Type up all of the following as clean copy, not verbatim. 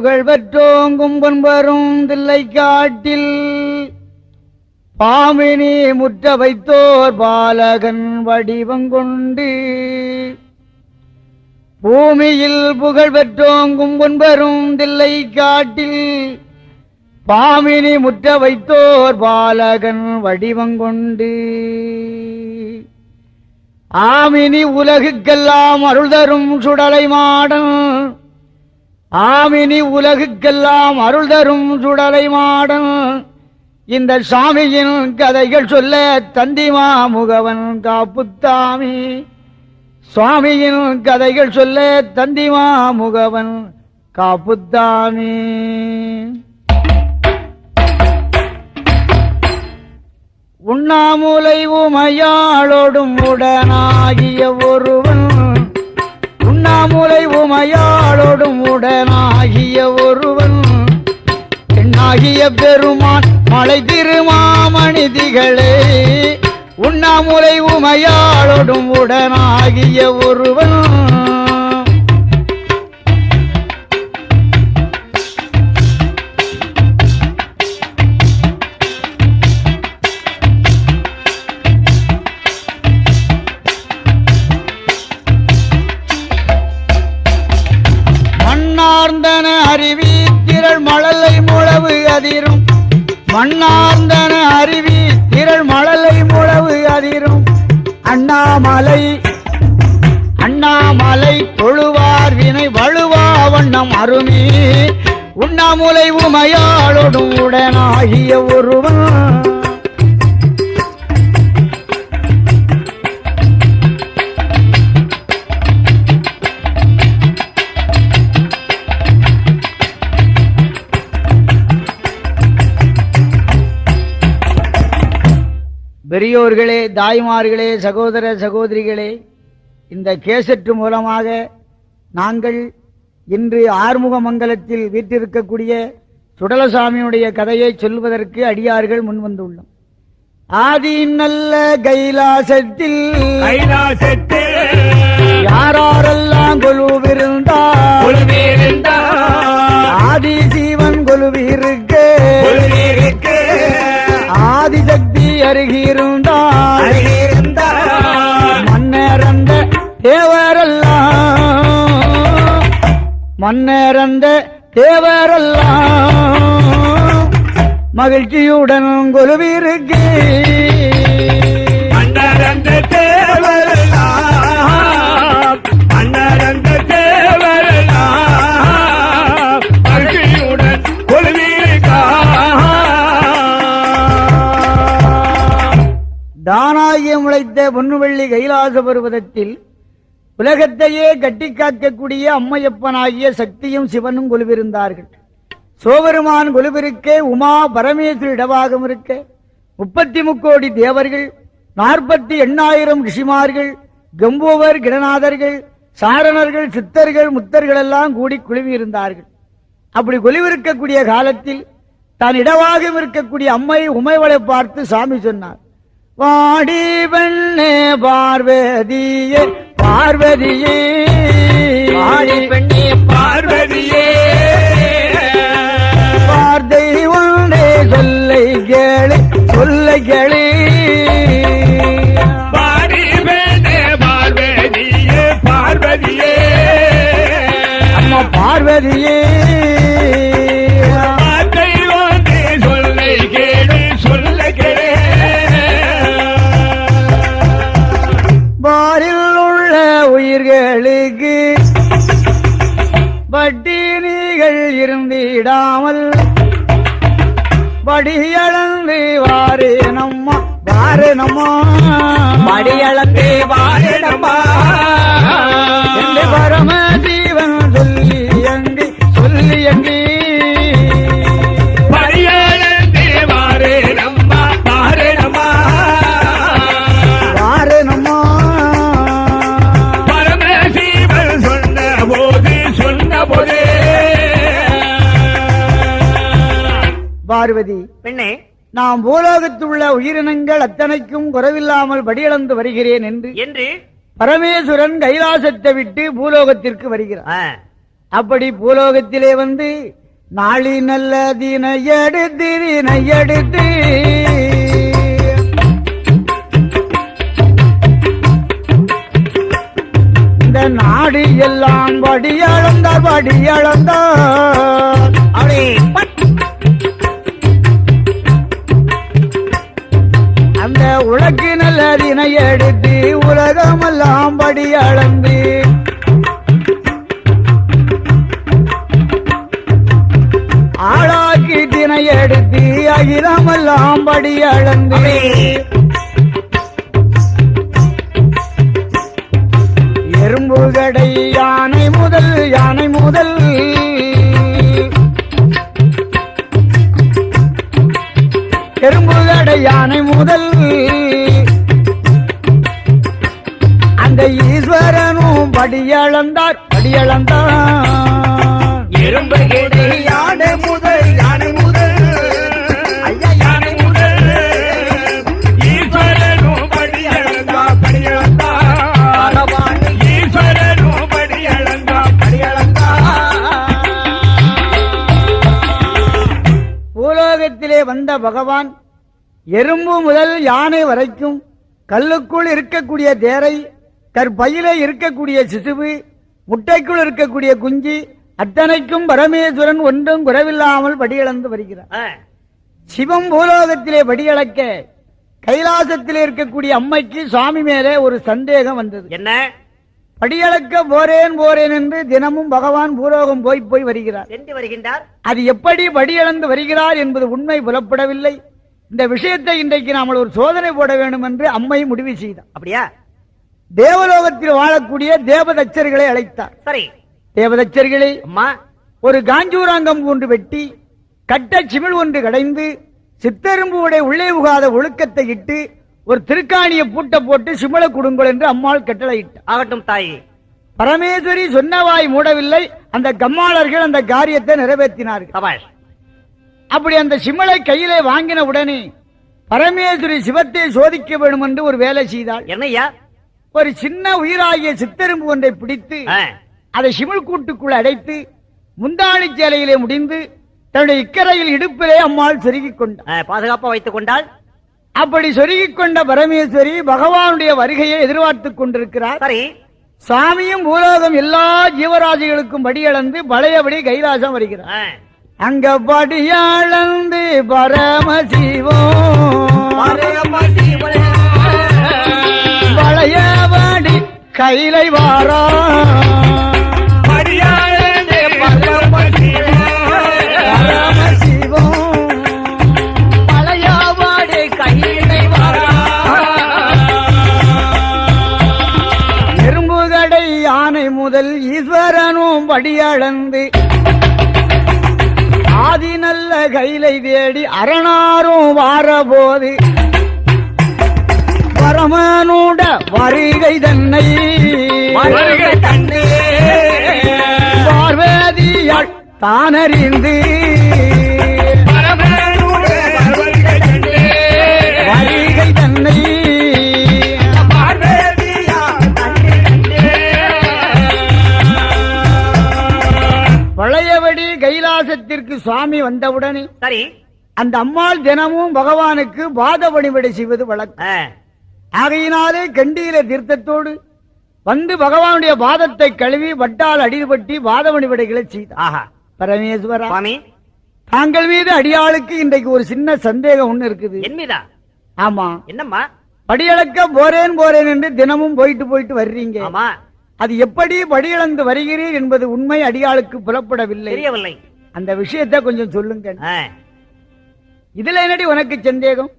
புகழ் பெற்றோங்கும் பொன்பரும் தில்லை காட்டில் பாமினி முற்ற வைத்தோர் பாலகன் வடிவங்கொண்டு பூமியில் புகழ் பெற்றோங்கும் பொன்பரும் தில்லை காட்டில் பாமினி முற்ற வைத்தோர் பாலகன் வடிவங்கொண்டு ஆமினி உலகுக்கெல்லாம் அருள் தரும் சுடலை மாடன் ஆமினி உலகுக்கெல்லாம் அருள் தரும் சுடலை மாடன் இந்த சாமியின் கதைகள் சொல்ல தந்திமா முகவன் காப்புத்தாமி சுவாமியின் கதைகள் சொல்ல தந்திமா முகவன் காப்புத்தாமி உண்ணாமூலை உமையாளோடும் உடனாகிய ஒருவன் உண்ணாமூலை உமையாளோடும் உடனாகிய ஒருவன் பெண்ணாகிய பெருமான் மலை திருமாமணிதிகளே உண்ணாமூலை உமையாளோடும் உடனாகிய ஒருவன் மண்ணார்ந்தன அருவி திரள் மழலை முழவு அதிரும் மண்ணார்ந்தன அருவி திரள் மழலை முழவு அதிரும் அண்ணாமலை அண்ணாமலை தொழுவார் வினை வழுவா வண்ணம் அருமி உண்ணாமூலை உமையாளோடும் உடனாகிய ஒருவன் பெரியோர்களே, தாய்மார்களே, சகோதர சகோதரிகளே, இந்த கேசட்டு மூலமாக நாங்கள் இன்று ஆறுமுகமங்கலத்தில் வீற்றிருக்கக்கூடிய சுடலசாமியுடைய கதையை சொல்வதற்கு அடியார்கள் முன்வந்துள்ளோம். ஆதி நல்ல கைலாசத்தில் யாரெல்லாம் கொலுவிருந்தார் ஆதி சிவன் கொலுவிருக்க ஆதிசக்தி அருகிருந்தார் மன்னரந்த தேவரெல்லாம் மன்னரந்த தேவரெல்லாம் மகிழ்ச்சியுடன் கொலுவிருக்கு மன்னரந்த தேவரெல்லாம் மன்னரந்த தேவரெல்லாம் மகிழ்ச்சியுடன் கொலுவிருக்கா தானாகிய முளைத்த பொன்னுவள்ளி கைலாச பருவதத்தில் உலகத்தையே கட்டி காக்கக்கூடிய அம்மையப்பனாகிய சக்தியும் சிவனும் கொலுவிருந்தார்கள். சோபெருமான் கொலுவிருக்க உமா பரமேஸ்வரி இடவாகம் இருக்க 33 கோடி தேவர்கள் 48,000 ரிஷிமார்கள் கம்போவர் கிரணாதர்கள் சாரணர்கள் சித்தர்கள் முத்தர்கள் எல்லாம் கூடி குழுவி இருந்தார்கள். அப்படி கொலுவிருக்கக்கூடிய காலத்தில் தான் இடவாகம் இருக்கக்கூடிய அம்மை உமைவளை பார்த்து சாமி சொன்னார், வாடி பெண்ணே பார்வதியே பார்வதியே வாடி பெண்ணே பார்வதியே பார்தை உண்டே சொல்லை கேளு சொல்லை கேளு வாடி பெண்ணே பார்வதியே பார்வதியே அம்மா பார்வதியே பார்த்தை உண்டே சொல்லை கேளு சொல்லை கேளு பாரில் உள்ள உயிர்களுக்கு பட்டினிகள் இருந்திடாமல் படியளந்து வாரே நம்மா வாரே நம்மா படியளந்து வாரே நம்மா என்று பரமஜீவன் சொல்லி அங்கி சொல்லி அங்கி படியளந்து வாரே நம்மா வாரே நம்மா வாரே நம்மா பரமசிவன் சொன்ன போது பார்வதி பெண்ணே, நாம் பூலோகத்துள்ள உயிரினங்கள் அத்தனைக்கும் குறைவில்லாமல் படியளந்து வருகிறேன் என்று என்று பரமேஸ்வரன் கைலாசத்தை விட்டு பூலோகத்திற்கு வருகிறார். அப்படி பூலோகத்திலே வந்து நாளி நல்ல தினை எடுத்து இந்த நாடு எல்லாம் வடியளந்தார் அப்படி அந்த உலக்கு நல்ல தினை எடுத்து உலகமெல்லாம் வடியளந்து ஆளாக்கி தினை எடுத்து அகிலமெல்லாம் படியளந்து எறும்புகடை யானை முதல் எறும்புகடை யானை முதல் அந்த ஈஸ்வரனும் படியளந்தார் எறும்பு கிடை யானை முதல் ஐயா யானை முதல் ஈஸ்வரனும் படியளந்தா ஈஸ்வரனும் படியளந்தா பூலோகத்திலே வந்த பகவான் எறும்பு முதல் யானை வரைக்கும் கல்லுக்குள் இருக்கக்கூடிய தேரை கற்பையிலே இருக்கக்கூடிய சிசுவு முட்டைக்குள் இருக்கக்கூடிய குஞ்சு அத்தனைக்கும் பரமேஸ்வரன் ஒன்றும் குறைவில்லாமல் படியளந்து வருகிறார். சிவம் பூலோகத்திலே படியளக்க கைலாசத்திலே இருக்கக்கூடிய அம்மைக்கு சுவாமி மேலே ஒரு சந்தேகம் வந்தது. என்ன? படியளக்க போறேன் என்று தினமும் பகவான் பூலோகம் போய் வருகிறார். அது எப்படி படியளந்து வருகிறார் என்பது உண்மை புலப்படவில்லை. இந்த விஷயத்தை இன்றைக்கு நாம் ஒரு சோதனை போட வேண்டும் என்று அம்மை முடிவு செய்தார். அப்படியா? தேவலோகத்தில் வாழக்கூடிய தேவதச்சர்களை அழைத்தார். சரி, தேவதச்சர்களை அம்மா ஒரு காஞ்சூராங்கம் ஒன்று வெட்டி கட்ட சிமிழ் ஒன்று கடைந்து சித்தரும்புடைய உள்ளே புகாத ஒழுக்கத்தை இட்டு ஒரு திருக்காணியை பூட்ட போட்டு சிமிழ கொடுங்கள் என்று அம்மாள் கட்டளையிட்டார். ஆகட்டும் தாயே. பரமேஸ்வரி சொன்னவாய் மூடவில்லை. அந்த கம்மாளர்கள் அந்த காரியத்தை நிறைவேற்றினார்கள். அப்படி அந்த சிமிழை கையிலே வாங்கின உடனே பரமேஸ்வரி சிவத்தை சோதிக்க வேண்டும் என்று ஒரு வேலை செய்தாள். என்னையா? ஒரு சின்ன உயிராகிய சித்தரும்பு ஒன்றை பிடித்து அதை சிமிழ் கூட்டுக்குள் அடைத்து முந்தாணி சேலையிலே முடிந்து தன்னுடைய இக்கரையில் இடுப்பிலே அம்மாள் சொருகிக் கொண்டாள். பாதுகாப்பா வைத்துக் கொண்டாள். அப்படி சொருகிக் கொண்ட பரமேஸ்வரி பகவானுடைய வருகையை எதிர்பார்த்துக் கொண்டிருக்கிறார். சரி, சாமியும் பூலோகம் எல்லா ஜீவராசிகளுக்கும் படியளந்து பழையபடி கைலாசம் வருகிறார். அங்க படியாளந்து பழையபடி கைலை வாரா எறும்புகடை யானை முதல் ஈஸ்வரனும் படியளந்து ஆதி நல்ல கைலை தேடி அரணாரும் வாரபோது பரமனோட வருகை தன்னை பார்வதியாள் தானறிந்து வருகை தன்னை பழையபடி கைலாசத்திற்கு சுவாமி வந்தவுடனே சரி, அந்த அம்மாள் தினமும் பகவானுக்கு பாத பணிவிடை செய்வது வழக்கம். ஆகையினாலே கண்டியில தீர்த்தத்தோடு வந்து பகவானுடைய பாதத்தை கழுவி வட்டால் அடிபட்டி பாத பணிவிடைகளை செய்தார். பரமேஸ்வரா, தாங்கள் மீது அடியாளுக்கு இன்றைக்கு ஒரு சின்ன சந்தேகம் ஒண்ணு இருக்குது. என் மீதா? ஆமா. என்னம்மா? படியளக்க போறேன் என்று தினமும் போயிட்டு வர்றீங்க. ஆமா. அது எப்படி படியிழந்து வருகிறீர் என்பது உண்மை அடியாளுக்கு புலப்படவில்லை. தெரியவில்லை. அந்த விஷயத்தை கொஞ்சம் சொல்லுங்க. இதுல என்னடி உனக்கு சந்தேகம்?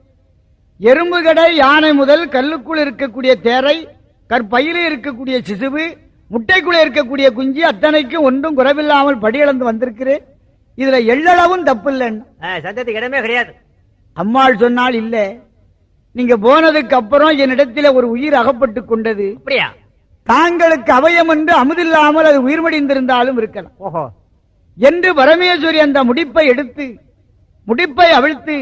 எறும்பு கடை யானை முதல் கல்லுக்குள் இருக்கக்கூடிய தேரை கற்பையிலே இருக்கக்கூடிய சிசுவு முட்டைக்குள்ளே இருக்கக்கூடிய குஞ்சு அத்தனைக்கும் ஒன்றும் குறைவில்லாமல் படியிழந்து வந்திருக்கிறேன். இதுல எள்ளளவும் தப்பு இல்லைன்னு சந்தேகத்துக்கு இடமே கிடையாது. அம்மாள் சொன்னால் இல்ல, நீங்க போனதுக்கு அப்புறம் என்னிடத்தில ஒரு உயிர் அகப்பட்டுக் கொண்டது. அப்படியா? தாங்களுக்கு அவயம் என்று அமுதில்லாமல் அது உயிர்மடிந்திருந்தாலும் இருக்கலாம். ஓஹோ என்று பரமேஸ்வரி அந்த முடிப்பை எடுத்து முடிப்பை அவிழ்த்து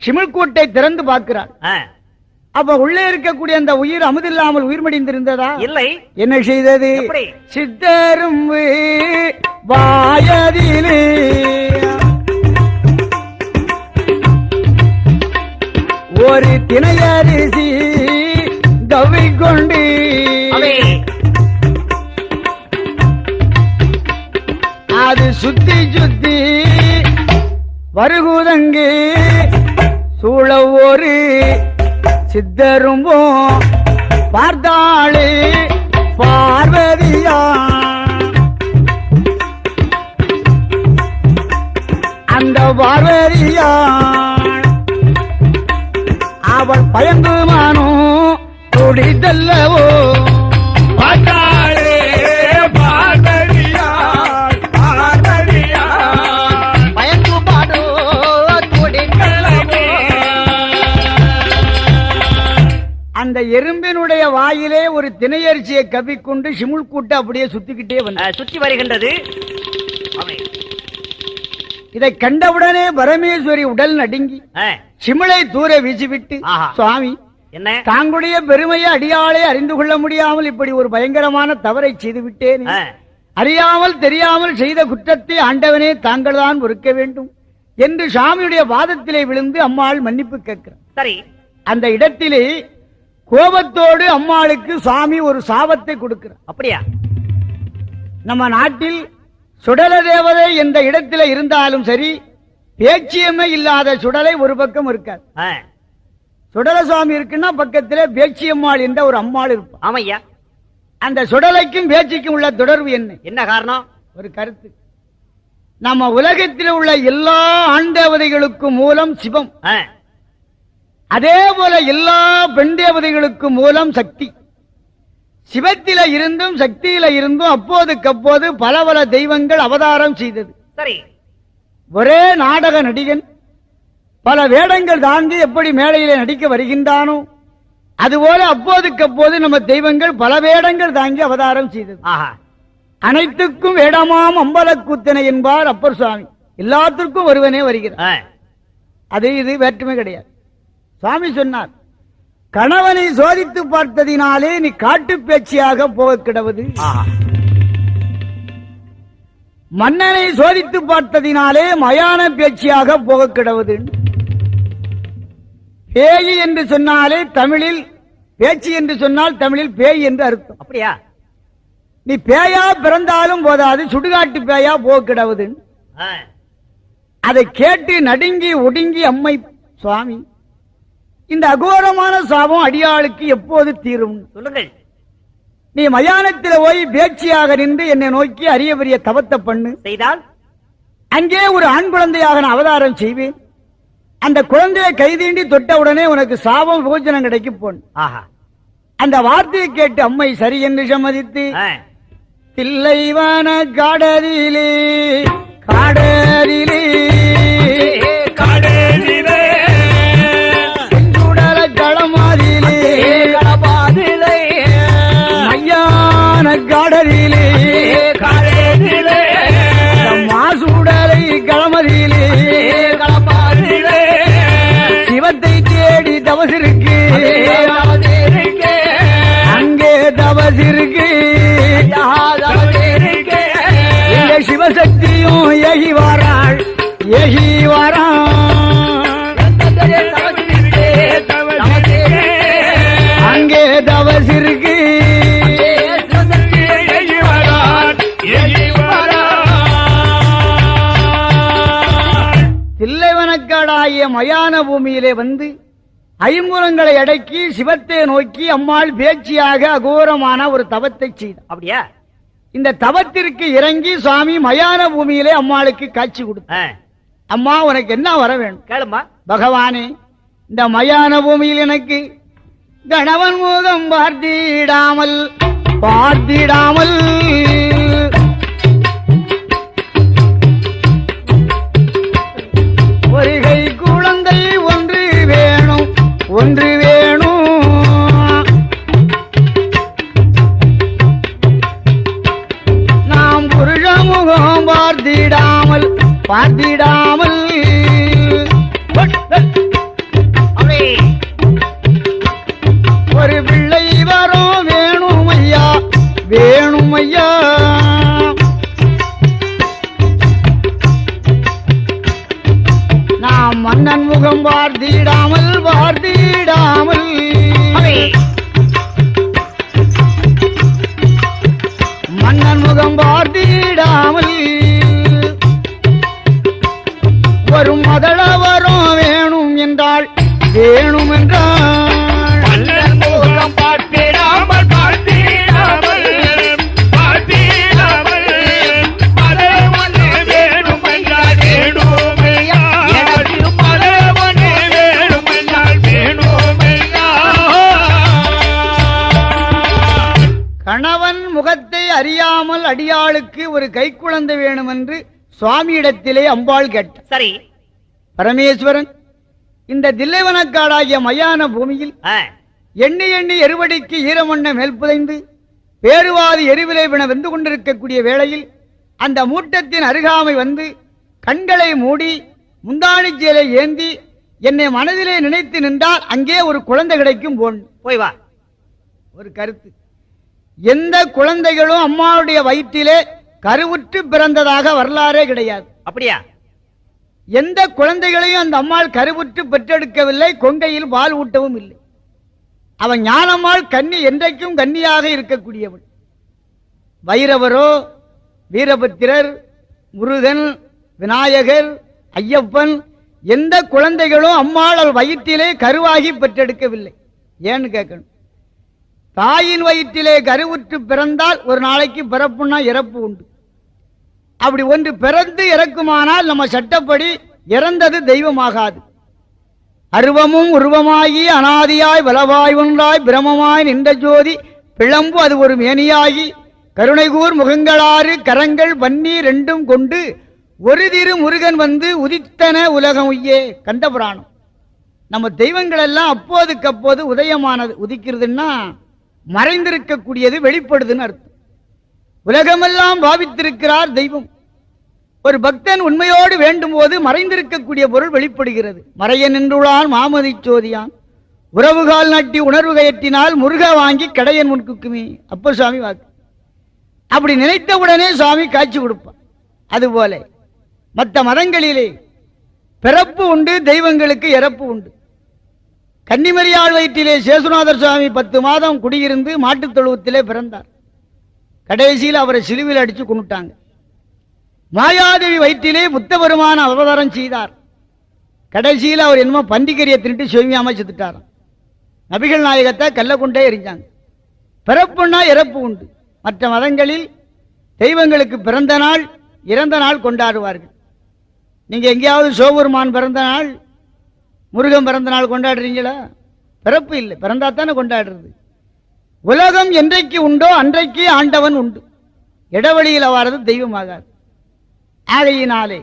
சிமிழ்கூட்டை திறந்து பார்க்கிறாள். அப்ப உள்ளே இருக்கக்கூடிய அந்த உயிர் அமுதில்லாமல் உயிர் மடிந்திருந்ததா? இல்லை. என்ன செய்தது? எப்படி? சித்தரும்பு வாயதிலே ஒரு திணையரிசி கவ்விக்கொண்டு அவே அது சுத்தி சுத்தி வருகுதங்கு சூழ ஒரு சித்தரும்பும் பார்த்தாளே பார்வதியா அந்த பார்வதியா அவள் பயங்குமானோ துடிதல்லவோ பார்த்தாளே பார்வதியார், பார்வதியார். பயந்து பாடோ துடிக்கல்லவோ. அந்த எறும்பினுடைய வாயிலே ஒரு திணையரிசியை கவ்விக்கொண்டு சிமுள் கூட்டு அப்படியே சுத்திக்கிட்டே வந்த சுற்றி வருகின்றது. அவே இதை கண்டவுடனே பரமேஸ்வரி உடல் நடுங்கி சிமிளை தூர வீசிவிட்டு, ஆஹா. சுவாமி, என்ன தாங்களுடைய பெருமையை அடியாளே அறிந்து கொள்ள முடியாமல் இப்படி ஒரு பயங்கரமான தவறை செய்து விட்டேன். அறியாமல் தெரியாமல் செய்த குற்றத்தை ஆண்டவனே தாங்கள் தான் பொறுக்க வேண்டும் என்று சாமியுடைய வாதத்திலே விழுந்து அம்மாள் மன்னிப்பு கேட்கிறார். சரி. அந்த இடத்திலே கோபத்தோடு அம்மாளுக்கு சாமி ஒரு சாபத்தை கொடுக்கிறார். அப்படியா? நம்ம நாட்டில் சுடல தேவதை எந்த இடத்துல இருந்தாலும் சரி, பேச்சியமே இல்லாத சுடலை ஒரு பக்கம் இருக்காது. சுடல சுவாமி இருக்குன்னா பக்கத்திலே பேச்சியம்மாள் என்ற ஒரு அம்மாள் இருப்பார். ஆமையா. அந்த சுடலைக்கும் பேச்சிக்கும் உள்ள தொடர்பு என்ன? என்ன காரணம்? ஒரு கருத்து. நம்ம உலகத்தில் உள்ள எல்லா ஆண் தேவதைகளுக்கும் மூலம் சிவம், அதே போல எல்லா பெண் தேவதைகளுக்கும் மூலம் சக்தி. சிவத்தில இருந்தும் சக்தியில இருந்தும் அப்போதுக்கப்போது பல பல தெய்வங்கள் அவதாரம் செய்தது. சரி. ஒரே நாடக நடிகன் பல வேடங்கள் தாண்டி எப்படி மேடையிலே நடிக்க வருகின்றானோ அதுபோல அப்போதுக்கப்போது நம்ம தெய்வங்கள் பல வேடங்கள் தாங்கி அவதாரம் செய்தது. அனைத்துக்கும் வேடமாம் அம்பலக்கூத்தனை என்பார் அப்பர் சுவாமி. எல்லாத்திற்கும் ஒருவனே வருகிறார். அது இது வேற்றுமை கிடையாது. சுவாமி சொன்னார், கணவனை சோதித்து பார்த்ததினாலே நீ காட்டு பேச்சியாக போக கிடவது, மன்னனை சோதித்து பார்த்ததினாலே மயான பேச்சியாக போக கிடவது. பேய் என்று சொன்னாலே தமிழில் பேச்சு என்று சொன்னால் தமிழில் பேய் என்று அர்த்தம். அப்படியா? நீ பேயா பிறந்தாலும் போதாது, சுடுகாட்டு பேயா போக கிடவது. அதை கேட்டு நடுங்கி ஒடுங்கி அம்மை, சுவாமி, இந்த அகோரமான சாபம் அடியாளுக்கு எப்போது தீரும்? சொல்லுங்கள். நீ மயானத்தில் போய் பேச்சியாக நின்று என்னை நோக்கி அரிய பெரிய தவத்தை பண்ணு. செய்தால் அங்கே ஒரு ஆண் குழந்தையாக நான் அவதாரம் செய்வேன். அந்த குழந்தையை கைதீண்டி தொட்டவுடனே உனக்கு சாபம் பூஜனம் கிடைக்கும் போன். அந்த வார்த்தையை கேட்டு அம்மை சரி என்று சம்மதித்து தில்லைவான காடரிலே காடரிலே காடரிலே செஞ்சுடல களமாதிலே களமாதிலே ஐயான காடரிலே காடரிலே மாசுடலை களமதிலே களமாதிலே சிவத்தை தேடி தவசிருக்கு அங்கே தவசிருக்கு இந்த சிவசக்தியும் ஏகி வாராள் ஏகி அங்கே தவசிருக்கு தில்லைவனக்காடாகிய மயான பூமியிலே வந்து ஐம்புலங்களை அடக்கி சிவத்தை நோக்கி அம்மாள் பேச்சியாக அகோரமான ஒரு தவத்தை செய்தார். அப்படியா? இந்த தவத்திற்கு இறங்கி சுவாமி மயான பூமியிலே அம்மாளுக்கு காட்சி கொடுத்த. அம்மா, உனக்கு என்ன வர வேண்டும்? கேளுமா. பகவானே, இந்த மயான பூமியில் எனக்கு கணவன் முகம் பார்த்திடாமல் பார்த்திடாமல் ஒரு கை குழந்தை ஒன்று வேணும் ஒன்று வேணும். நாம் புருஷ முகம் பார்த்திடாமல் பார்த்திடாமல் நாம் மன்னன் முகம் பார்த்திடாமல் பார்த்திடாமல் மன்னன் முகம் பார்த்திடாமல் வரும் மதளவரம் வேணும் என்றால் வேணும் என்றால் மன்னன் முகம் பார்த்திடாமல் பார்த்திடாமல் பார்த்திடாமல் மலர்வனே வேணும் என்றால் வேணுமையா மலர்வனே வேணும் என்றால் வேணுமையா கணவன் முகத்தை அறியாமல் அடியாளுக்கு ஒரு கைக்குழந்தை வேணும் என்று சுவாமியிடத்திலே அம்பாள் கேட்டார். சரி. பரமேஸ்வரன் இந்த தில்லைவனக்காடாகிய மயான பூமியில் எண்ணி எண்ணி எருவடிக்கு ஈரமண்ண மேல் புதைந்து பேருவாதி எரிவிலை வின வெந்து கொண்டிருக்கக்கூடிய வேளையில் அந்த மூட்டத்தின் அருகாமை வந்து கண்களை மூடி முந்தாணி சேலை ஏந்தி என்னை மனதிலே நினைத்து நின்றால் அங்கே ஒரு குழந்தை கிடைக்கும் போய் வா. ஒரு கருத்து, எந்த குழந்தைகளும் அம்மாவுடைய வயிற்றிலே கருவுற்று பிறந்ததாக வரலாறே கிடையாது. அப்படியா? எந்த குழந்தைகளையும் அந்த அம்மாள் கருவுற்று பெற்றெடுக்கவில்லை, கொங்கையில் பால் ஊட்டவும் இல்லை. அவன் ஞானம்மாள் கன்னி, என்றைக்கும் கன்னியாக இருக்கக்கூடியவள். வைரவரோ வீரபத்திரர், முருகன், விநாயகர், ஐயப்பன், எந்த குழந்தைகளும் அம்மாள் அவள் வயிற்றிலே கருவாகி பெற்றெடுக்கவில்லை. ஏன்னு கேட்கணும். தாயின் வயிற்றிலே கருவுற்று பிறந்தால் ஒரு நாளைக்கு பிறப்புன்னா இறப்பு உண்டு. அப்படி ஒன்று பிறந்து இறக்குமானால் நம்ம சட்டப்படி இறந்தது தெய்வமாகாது. அருவமும் உருவமாகி அனாதியாய் வலவாய் ஒன்றாய் பிரமமாய் நின்ற ஜோதி பிளம்பு அது ஒரு மேனியாகி கருணைகூர் முகங்களாறு கரங்கள் பன்னி ரெண்டும் கொண்டு ஒரு திரு முருகன் வந்து உதித்தன உலகம் உய்யே. கண்டபுராணம். நம்ம தெய்வங்கள் எல்லாம் அப்போதுக்கு அப்போது உதயமானது. உதிக்கிறதுன்னா மறைந்திருக்கக்கூடியது வெளிப்படுதுன்னு அர்த்தம். உலகமெல்லாம் பாவித்திருக்கிறார் தெய்வம். ஒரு பக்தன் உண்மையோடு வேண்டும் போது மறைந்திருக்கக்கூடிய பொருள் வெளிப்படுகிறது. மறைய நின்றுளான் மாமதி சோதியான் உறவுகால் நட்டி உணர்வு கயற்றினால் முருக வாங்கி கடையன் முன்குக்குமே. அப்ப சுவாமி வாக்கு. அப்படி நினைத்தவுடனே சுவாமி காட்சி கொடுப்பான். அதுபோல மற்ற மதங்களிலே பிறப்பு உண்டு, தெய்வங்களுக்கு இறப்பு உண்டு. கன்னிமரியாள் வயிற்றிலே சேசுநாதர் சுவாமி 10 மாதம் குடியிருந்து மாட்டுத் தொழுவத்திலே பிறந்தார். கடைசியில் அவரை சிலுவில் அடிச்சு கொண்டுட்டாங்க. மாயாதேவி வயிற்றிலே புத்த பெருமான அவதாரம் செய்தார். கடைசியில் அவர் என்னமோ பண்டிகரியை தின்ட்டு சுவாமியாம செத்துட்டாராம். நபிகள் நாயகத்தை கல்ல கொண்டே எரிஞ்சாங்க. பிறப்புன்னா இறப்பு உண்டு. மற்ற மதங்களில் தெய்வங்களுக்கு பிறந்த நாள் இறந்த நாள் கொண்டாடுவார்கள். நீங்க எங்கேயாவது சிவபெருமான் பிறந்த நாள், முருகன் பிறந்த நாள் கொண்டாடுறீங்களா? பிறப்பு இல்லை, பிறந்தா தானே கொண்டாடுறது. உலகம் என்றைக்கு உண்டோ அன்றைக்கு ஆண்டவன் உண்டு. இடைவெளியில் வாரது தெய்வமாகாது. ஆகையினாலே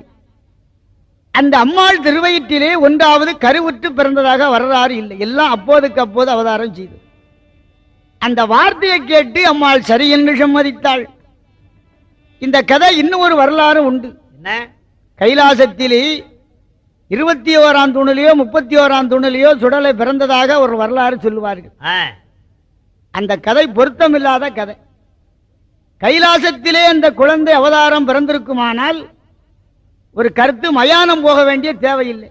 அந்த அம்மாள் திருவயிற்றிலே ஒன்றாவது கருவுற்று பிறந்ததாக வரலாறு இல்லை. எல்லாம் அப்போதுக்கு அப்போது அவதாரம் செய்து. அந்த வார்த்தையை கேட்டு அம்மாள் சரி என்று சம்மதித்தாள். இந்த கதை இன்னும் ஒரு வரலாறு உண்டு. என்ன? கைலாசத்திலே 21ஆம் தூணிலேயோ 31ஆம் தூணிலேயோ சுடலை பிறந்ததாக ஒரு வரலாறு சொல்லுவார்கள். அந்த கதை பொருத்தமில்லாத கதை. கைலாசத்திலே அந்த குழந்தை அவதாரம் பிறந்திருக்குமானால் ஒரு கருத்து, மயானம் போக வேண்டிய தேவையில்லை.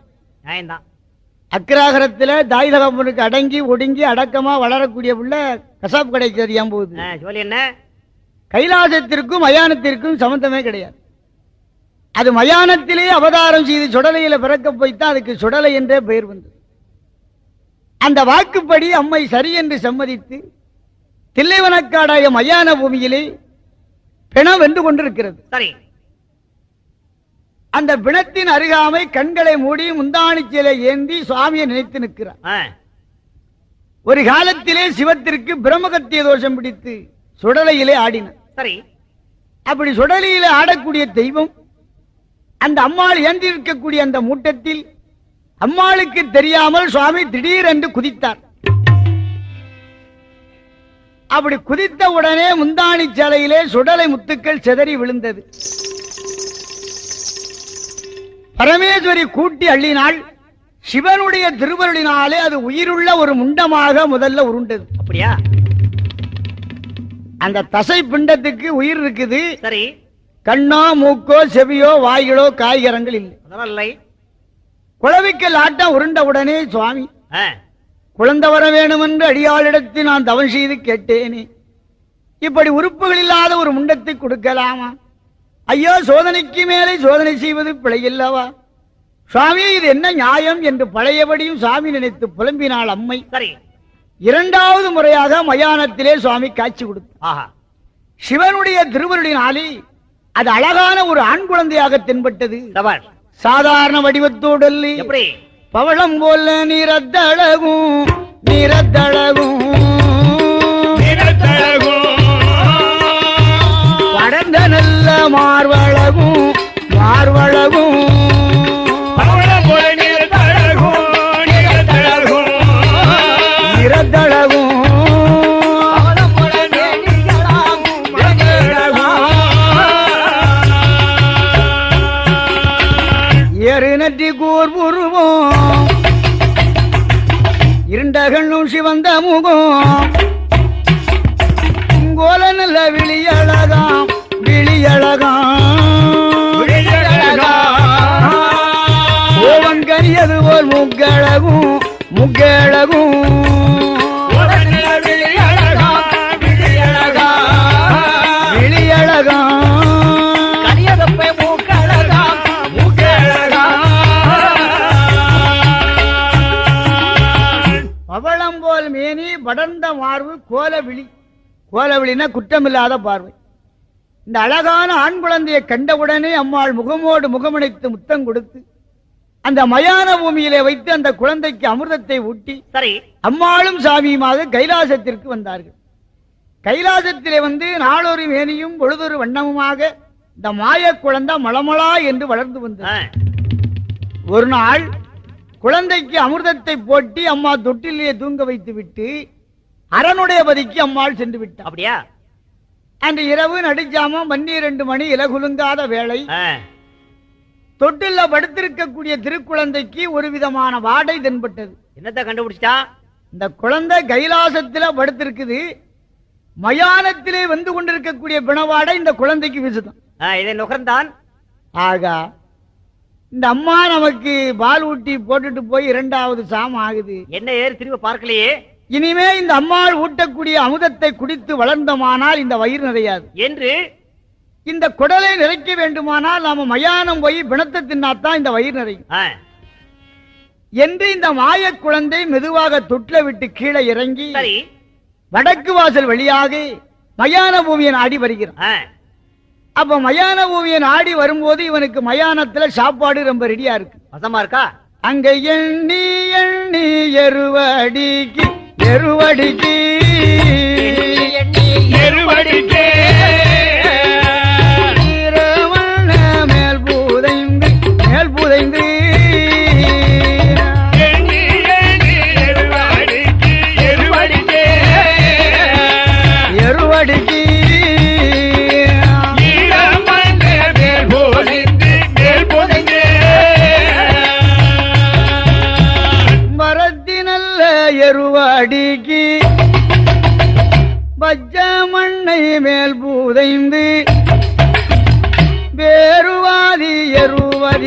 அக்கிராகரத்தில் தாய் தகப்பனுக்கு அடங்கி ஒடுங்கி அடக்கமா வளரக்கூடிய உள்ள கசாப் கடைக்கு அறியாம போகுது. என்ன? கைலாசத்திற்கும் மயானத்திற்கும் சம்பந்தமே கிடையாது. அது மயானத்திலே அவதாரம் செய்து சுடலையில பிறக்க போய்த்தான் அதுக்கு சுடலை என்றே பெயர் வந்தது. அந்த வாக்குப்படி அம்மை சரி என்று சம்மதித்து தில்லைவனக்காடாய மயான பூமியிலே பிணம் வென்று கொண்டிருக்கிறது. சரி. அந்த பிணத்தின் அருகாமை கண்களை மூடி முந்தாணி சேலை ஏந்தி சுவாமியை நினைத்து நிற்கிறார். ஒரு காலத்திலே சிவத்திற்கு பிரம்மகத்திய தோஷம் பிடித்து சுடலையிலே ஆடினார். சரி. அப்படி சுடலையிலே ஆடக்கூடிய தெய்வம் அந்த அம்மாள் ஏந்திருக்கக்கூடிய அந்த மூட்டத்தில் அம்மாளுக்கு தெரியாமல் சுவாமி திடீரென்று குதித்தார். அப்படி குதித்த உடனே முந்தாணி சேலையிலே சுடலை முத்துக்கள் சிதறி விழுந்தது. பரமேஸ்வரி கூட்டி அள்ளினாள். சிவனுடைய திருவருளினாலே அது உயிருள்ள ஒரு முண்டமாக முதல்ல உருண்டது. அப்படியா? அந்த தசை பிண்டத்துக்கு உயிர் இருக்குது. சரி. கண்ணோ மூக்கோ செவியோ வாய்களோ காய்கரங்கள் இல்லை. அதெல்லாம் இல்லை. குளவிக்கல் ஆட்டம் உருண்ட உடனே சுவாமி ஆ, குழந்தை வர வேணும் என்று அடியாளிடத்தில் நான் தவம் செய்து கேட்டேனே, இப்படி உறுப்புகள் இல்லாத ஒரு முண்டத்தை கொடுக்கலாமா? ஐயோ, சோதனைக்கு மேலே சோதனை செய்வது பிழையில்லவா சுவாமி, இது என்ன நியாயம் என்று பழையபடியும் சுவாமி நினைத்து புலம்பினாள் அம்மை. சரி. இரண்டாவது முறையாக மயானத்திலே சுவாமி காட்சி கொடுத்தார். ஆஹா, சிவனுடைய திருவருளினாலே அது அழகான ஒரு ஆண் குழந்தையாக தென்பட்டது. சபாஷ். சாதாரண வடிவத்தோடு எப்படி? பவளம் போல நிறத்தழகும் படர்ந்த நல்ல மார்வழகும் நிறத்தழகும் ஏறு நற்றி கூர்புருவோம் இருண்ட கண்ணும் சிவந்த முகம் கோல நல்ல விழியழகாம் ஓவன் கரியது போல் முக்கழகும் பவளம் போல் மேனி படர்ந்த மார்பு கோலவிழினா குற்றமில்லாத பார்வை. இந்த அழகான ஆண் குழந்தையை கண்டவுடனே அம்மாள் முகமோடு முகமணைத்து முத்தம் கொடுத்து அந்த மயான பூமியிலே வைத்து அந்த குழந்தைக்கு அமிர்தத்தை ஊட்டி சரி, அம்மாளும் சாமியுமாக கைலாசத்திற்கு வந்தார்கள். கைலாசத்திலே வந்து நாளொரு மேனியும் பொழுதொரு வண்ணமுமாக இந்த மாய குழந்தை மளமளா என்று வளர்ந்து வந்தது. ஒரு நாள் குழந்தைக்கு அமிர்தத்தை போட்டி அம்மா தொட்டிலே தூங்க வைத்து விட்டு அரணுடைய பதிக்கு அம்மாள் சென்று விட்டார். அப்படியா? அன்று இரவு நடுச்சாமம் 12 மணி இலகுலுங்காத வேளை ஆ, தொட்டில படுத்திருக்கக்கூடிய திருக்குழந்தைக்கு ஒரு விதமான வாடை தென்பட்டது. என்னத்த கண்டுபிடிச்சா? இந்த குழந்தை கைலாசத்தில படுத்திருக்குது, மயானத்திலே வந்து கொண்டிருக்கக்கூடிய பிணவாடை இந்த குழந்தைக்கு வீசுதான். இதை நுகர்ந்தான். ஆகா, இந்த அம்மா நமக்கு பால் ஊட்டி போட்டுட்டு போய் 2வது சாமம் ஆகுது. என்ன ஏறு திரும்ப பார்க்கலையே. இனிமே இந்த அம்மாள் ஊட்டக்கூடிய அமுதத்தை குடித்து வளர்ந்தமானால் இந்த வயிறு நிறையாது என்று இந்த குடலை நிறைக்க வேண்டுமானால் நாம மயானம் போய் பிணத்தை தின்னாத்தான் இந்த வயிறு நிறையும் ஆ, என்று இந்த மாய குழந்தை மெதுவாக தொட்டில விட்டு கீழே இறங்கி சரி. வடக்கு வாசல் வழியாக மயான பூமியை நாடி வருகிறான். ஆ, அப்ப மயான பூமியை நாடி வரும்போது இவனுக்கு மயானத்துல சாப்பாடு ரொம்ப ரெடியா இருக்கு. வசமா இருக்கா? அங்க எண்ணி எண்ணி எருவடிக்கு ஈரமான மேல் பூதைந்து எருவடிக்கு மரத்தினல்ல எருவடிக்கு பச்ச மண்ணை மேல் பூதைந்து வேறுவாதி எருவதிலே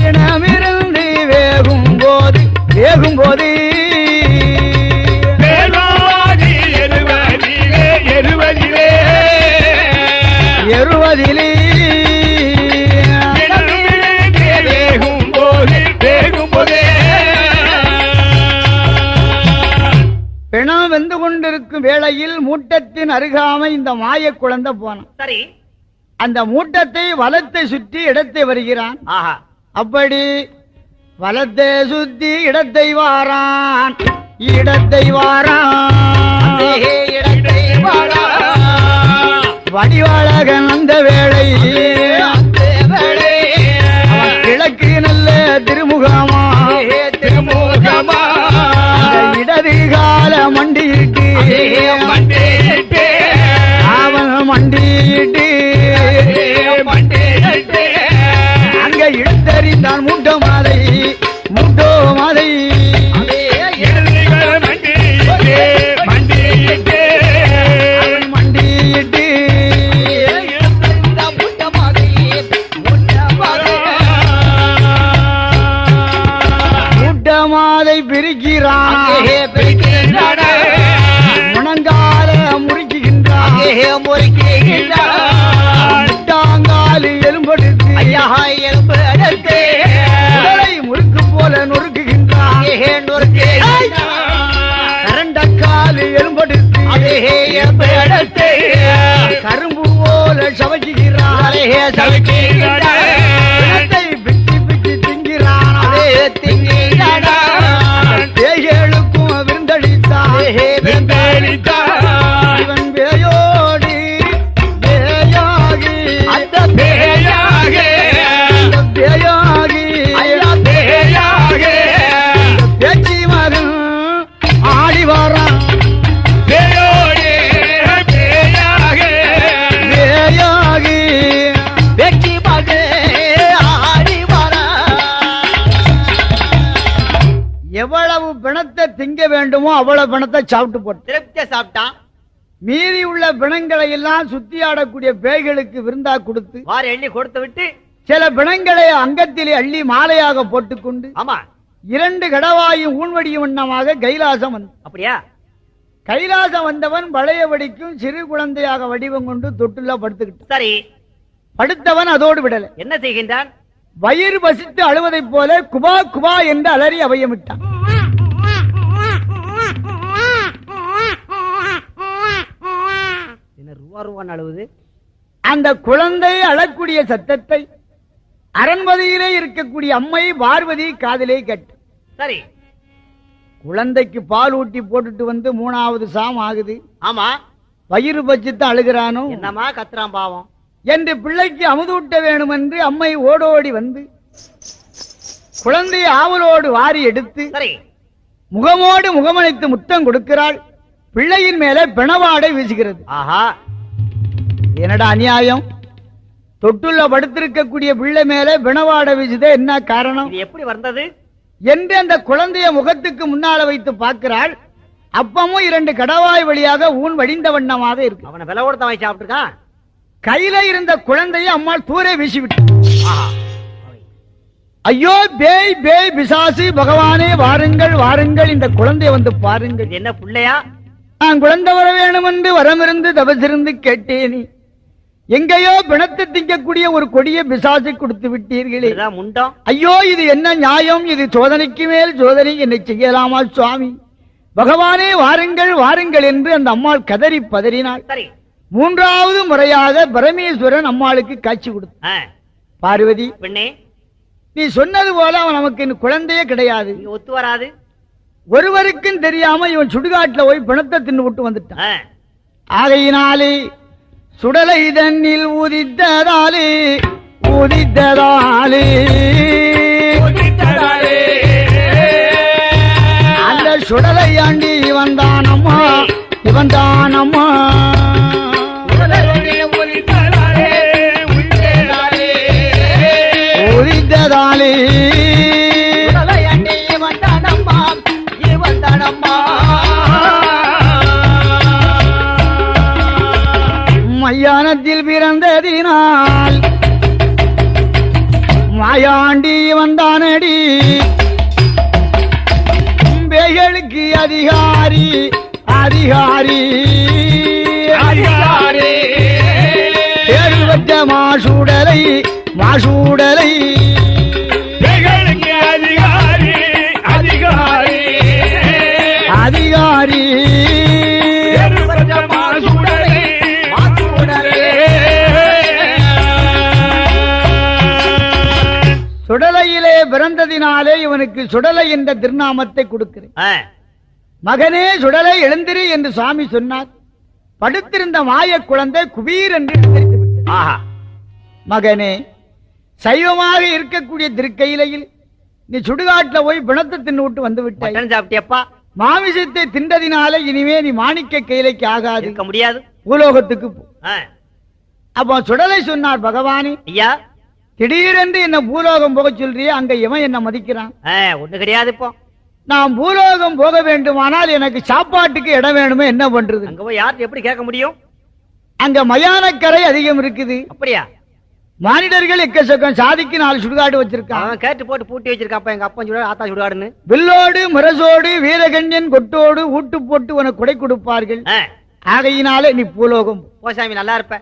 இனமிருந்து வேகும் போது எருவதிலே பிணம் வெந்து கொண்டிருக்கும் வேளையில் மூட்டத்தின் அருகாமை இந்த மாய குழந்தை போனான். சரி. அந்த மூட்டத்தை வலத்தை சுற்றி இடத்தை வருகிறான். ஆஹா, அப்படி வலத்தை சுத்தி இடத்தை வாரான் வடிவாளகன் அந்த வேளை அவன் கிழக்கு நல்ல திருமுகமா இடது கால மண்டியிட்டு அவன் மண்டியிட்டு அங்க இழுத்தறிந்தான் மூட்டோ மாலை மண்டியிட்டு பிணத்தை கரும்பு போல சவச்சுகிறாரே பிணத்தை பிச்சு பிச்சு திங்கிறானே பேய்களுக்கும் விருந்தளித்தான் இவன் பேயோடி பேயாகி அந்த பேயாகி பேச்சி மகன் ஆடி வரான் பேயாகி பேச்சி மகன் ஆடி வரான். எவ்வளவு பிணத்தை திங்க வேண்டுமோ அவ்வளவு பிணத்தை சாப்பிட்டு போட்டு திருப்தியா சாப்பிட்டான். மீதி உள்ள பிணங்களை எல்லாம் சுத்தி ஆடக்கூடிய பேய்களுக்கு விருந்தா கொடுத்து வாரி எண்ணி கொடுத்து விட்டு சில பிணங்களை அங்கத்திலே அள்ளி மாலையாக போட்டுக்கொண்டு ஆமா 2 கடவாயும் ஊன்வடியும் வண்ணமாக கைலாசம் வந்த. அப்படியா? கைலாசம் வந்தவன் பழையபடிக்கும் சிறு குழந்தையாக வடிவம் கொண்டு தொட்டுல படுத்துக்கிட்டு சரி, படுத்தவன் அதோடு விடல. என்ன செய்கின்றான்? வயிறு பசித்து அழுவதைப் போல குபா குபா என்று அலறி அவையமிட்டான். என்ன ரூவா ரூவான்னு அழுவுது? அந்த குழந்தை அழக்கூடிய சத்தத்தை அரண்மனையிலே இருக்கக்கூடிய அம்மை பார்வதி காதிலே கேட்டு சரி, குழந்தைக்கு பால் ஊட்டி போட்டுட்டு வந்து 3வது சாம் ஆகுது. ஆமா, வயிறு பசித்து அழுகிறானோ என்னமா கத்துறான் பாவம் என்று பிள்ளைக்கு அமுதூட்ட வேணும் என்று அம்மை ஓடோடி வந்து குழந்தையை ஆவலோடு வாரி எடுத்து சரி, முகமோடு முகமணித்து முத்தம் கொடுக்கிறாள். பிள்ளையின் மேலே பிணவாடை வீசுகிறது. ஆஹா, என்னடா அநியாயம்! தொட்டுள்ள படுத்திருக்கக்கூடிய பிள்ளை மேலே பிணவாடை வீசுதே, என்ன காரணம் இது எப்படி வந்தது என்று அந்த குழந்தைய முகத்துக்கு முன்னால வைத்து பார்க்கிறாள். அப்பமும் 2 கடவாய் வழியாக ஊன் வடிந்த வண்ணமாக இருக்கு. அவனை விலை கொடுத்த வாங்கி சாப்பிட்டுருக்கான். கையில இருந்த குழந்தையை அம்மாள் தூரே வீசிவிட்டு, ஐயோ பேய் பேய் பிசாசு பகவானே வாருங்கள் வாருங்கள், இந்த குழந்தைய வந்து பாருங்கள். இது என்ன பிள்ளையா? நான் குழந்தை வர வேணும் என்று வரமிருந்து தவசிருந்து கேட்டேனே, எங்கேயோ பிணத்தை திங்கக்கூடிய ஒரு கொடிய பிசாசை கொடுத்து விட்டீர்களே. இதுதான் முண்டம். ஐயோ, இது என்ன நியாயம்? இது சோதனைக்கு மேல் சோதனை, என்னை செய்யலாமா சுவாமி? பகவானே வாருங்கள் வாருங்கள் என்று அந்த அம்மாள் கதறி பதறினாள். சரி, 3வது முறையாக பரமேஸ்வரன் அம்மாளுக்கு காட்சி கொடுத்தார். பார்வதி, பெண்ணே, நீ சொன்னது போல அவன் நமக்கு இன்னும் குழந்தையே கிடையாது. நீ ஒத்து வராது. ஒருவருக்கும் தெரியாம இவன் சுடுகாட்டுல போய் பிணத்தை தின்னு விட்டு வந்துட்டான். ஆகையினாலே சுடலை தண்ணில் ஊதித்ததாலே அந்த சுடலை ஆண்டி இவன் தானம்மா ஊதித்ததாலே மையானத்தில் பிறந்ததினால் மாயாண்டி வந்தானடி, பேய்களுக்கு அதிகாரி பேரு வச்ச மாசூடலை அதிகாரி சுடலையிலே பிறந்ததினாலே இவனுக்கு சுடலை என்ற திருநாமத்தை கொடுக்கிறேன். மகனே சுடலை எழுந்திரு என்று சுவாமி சொன்னார். படுத்திருந்த மாய குழந்தை குபீர் என்று எழுந்திருத்து விட்டது. மகனே, சைவமாக இருக்கக்கூடிய திருக்கையிலையில் நீ சுடுகாட்டுல போய் பிணத்தை தின்னு விட்டு வந்து விட்டாய். சாப்பிட்டியப்பா? மாமிசத்தை தின்றதினாலே இனிமே நீ மாணிக்க கையிலைக்கு ஆகாது, இருக்க முடியாது, பூலோகத்துக்கு போ. அப்போ சுடலை சொன்னார், பகவானே ஐயா, திடீரென்று என்ன பூலோகம் போக சொல்றியே, அங்க இவன் என்ன மதிக்கிறான்? ஒண்ணு கிடையாது. இப்போ நான் பூலோகம் போக வேண்டுமானால் எனக்கு சாப்பாட்டுக்கு இடம் வேணுமே, என்ன பண்றது? அங்க போய் யார்கிட்ட எப்படி கேட்க முடியும்? அங்க மயானக்கரை அதிகம் இருக்குது. அப்படியா? மானிடர்கள் எக்கச்சக்கம், சாதிக்கு 4 சுடுகாடு வச்சிருக்கான். அவன் கேட்டு போட்டு பூட்டி வச்சிருக்காப்ப. எங்க அப்பா சுடுகாடு, ஆத்தா சுடுகாடுன்னு. வில்லோடு முரசோடு வீரகண்யன் கொட்டோடு ஊட்டு போட்டு உனக்கு கொடை கொடுப்பார்கள். ஆகையினாலே நீ பூலோகம் போசாமி, நல்லா இருப்ப.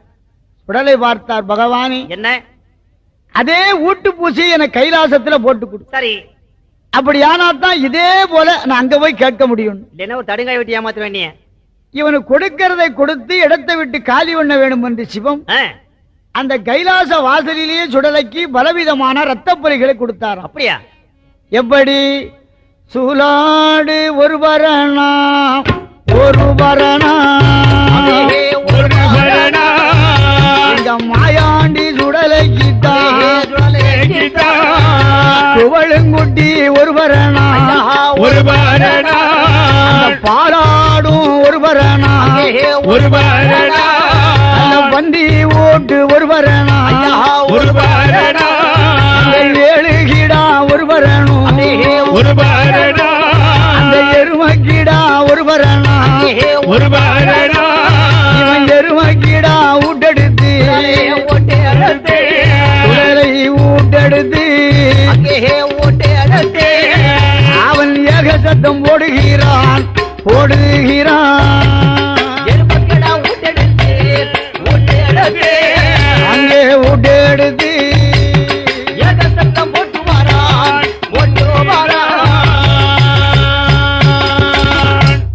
சுடலை பார்த்தார், பகவானே என்ன அதே ஊட்டு பூசி என கைலாசத்துல போட்டு கொடு. சரி, அப்படியானாத்தான் இதே போல நான் அங்க போய் கேட்க முடியும். இல்லைன்னா ஒரு தடுங்காய் வெட்டி ஏமாத்த வேண்டிய. இவனுக்கு கொடுக்கிறதை கொடுத்து இடத்தை விட்டு காலி பண்ண வேணும் என்று சிவம் அந்த கைலாச வாசலிலேயே சுடலைக்கு பலவிதமான ரத்தப்பொறிகளை கொடுத்தாராம். அப்படியா? எப்படி? சூலாடு ஒரு பரணா ஒரு பரணா இந்த மாயாண்டி சுடலைக்குத்தான் சுவழுங்குட்டி ஒரு பரணா ஒரு பரணா பாலாடும் ஒரு பரணா ஒரு பரணா வண்டி ஓட்டு ஒரு பரணா ஒரு பரணா ஏழு கீடா ஒரு பரணம் ஒரு பரணா அந்த எருமக்கீடா ஒரு பரணா ஒரு பரணா இவன் எருமக்கீடா ஊட்டெடுத்து உடலை ஊட்டெடுத்து அவன் ஏக சத்தம் போடுகிறான் போடுகிறான் அங்கே ஊட்டெடுத்து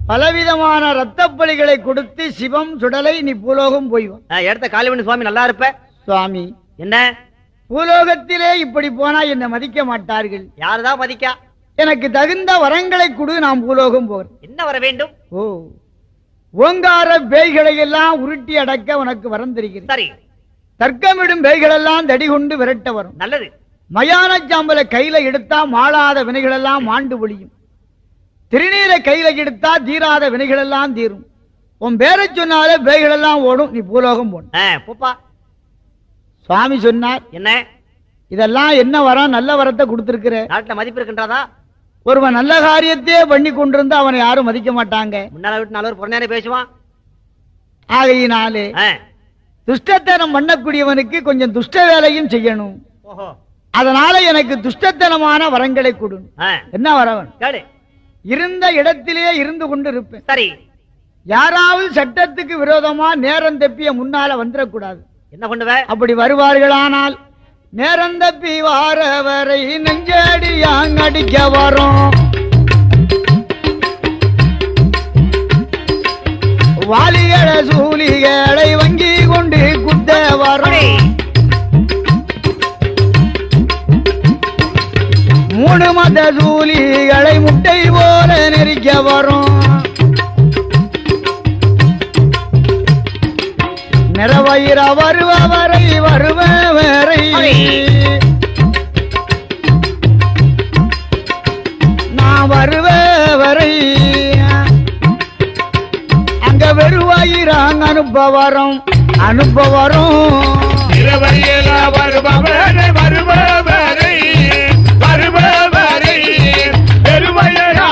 பலவிதமான ரத்தப்பலிகளை கொடுத்து சிவம் சுடலை நீ பூலோகம் போய்வான். எடுத்த காளிவண்ணி சுவாமி நல்லா இருப்ப. சுவாமி என்ன பூலோகத்திலே இப்படி போனா என்னை மதிக்க மாட்டார்கள். யாருதான் மதிக்கா? எனக்கு தகுந்த வரங்களை கொடு, நாம் பூலோகம் போகிறேன். என்ன வர வேண்டும்? ஓ, ஓங்கார பேய்களை எல்லாம் உருட்டி அடக்க உனக்கு வரம் தெரிகிறது. சரி. தர்க்கமிடும் பேய்கள் எல்லாம் தடி கொண்டு விரட்ட வரும். நல்லது. மயான சாம்பல கையில எடுத்தா மாளாத வினைகள் எல்லாம் மாண்டு ஒழியும். திருநீரை கையில எடுத்தா தீராத வினைகள் எல்லாம் தீரும். உன் பேரை சொன்னாலே பேய்கள் எல்லாம் ஓடும். நீ பூலோகம் போப்பா. சுவாமி சொன்னார். என்ன இதெல்லாம் என்ன வரம்? நல்ல வரத்தை கொடுத்திருக்கிற. நாட்டுல மதிப்பு இருக்கின்றதா? ஒருவன் நல்ல காரியத்தையே பண்ணி கொண்டிருந்தா அவனை யாரும் மதிக்க மாட்டாங்க. முன்னால விட்டு நல்ல ஒரு பொண்ணானே பேசுவான். ஆகையினாலே துஷ்டத்தனம் பண்ணக்கூடியவனுக்கு கொஞ்சம் துஷ்ட வேலையும் செய்யணும். அதனால எனக்கு துஷ்டத்தனமான வரங்களை கொடு. என்ன வரவன்? இருந்த இடத்திலேயே இருந்து கொண்டு இருப்பேன். சரி. யாராவது சட்டத்துக்கு விரோதமா நேரம் தப்பிய முன்னால வந்துடக்கூடாது. என்ன பண்ணுவ? அப்படி வருவார்களானால் நேரம் தப்பி வாரவரை நெஞ்சடியாங் அடிக்க வரும். வாலிகளை சூலிகளை வங்கி கொண்டு குத்த வரும். மூணு மத சூலிகளை முட்டை போல நெரிக்க வரும். நிறவயிர வருபவரை வருபவரை நான் வருபவரை அங்க வெறுவாயிராங்க அனுப்பவரும் அனுப்பவரும். நிறவயிர வருபவரை வருபவரை வருபவரை பெருமையரா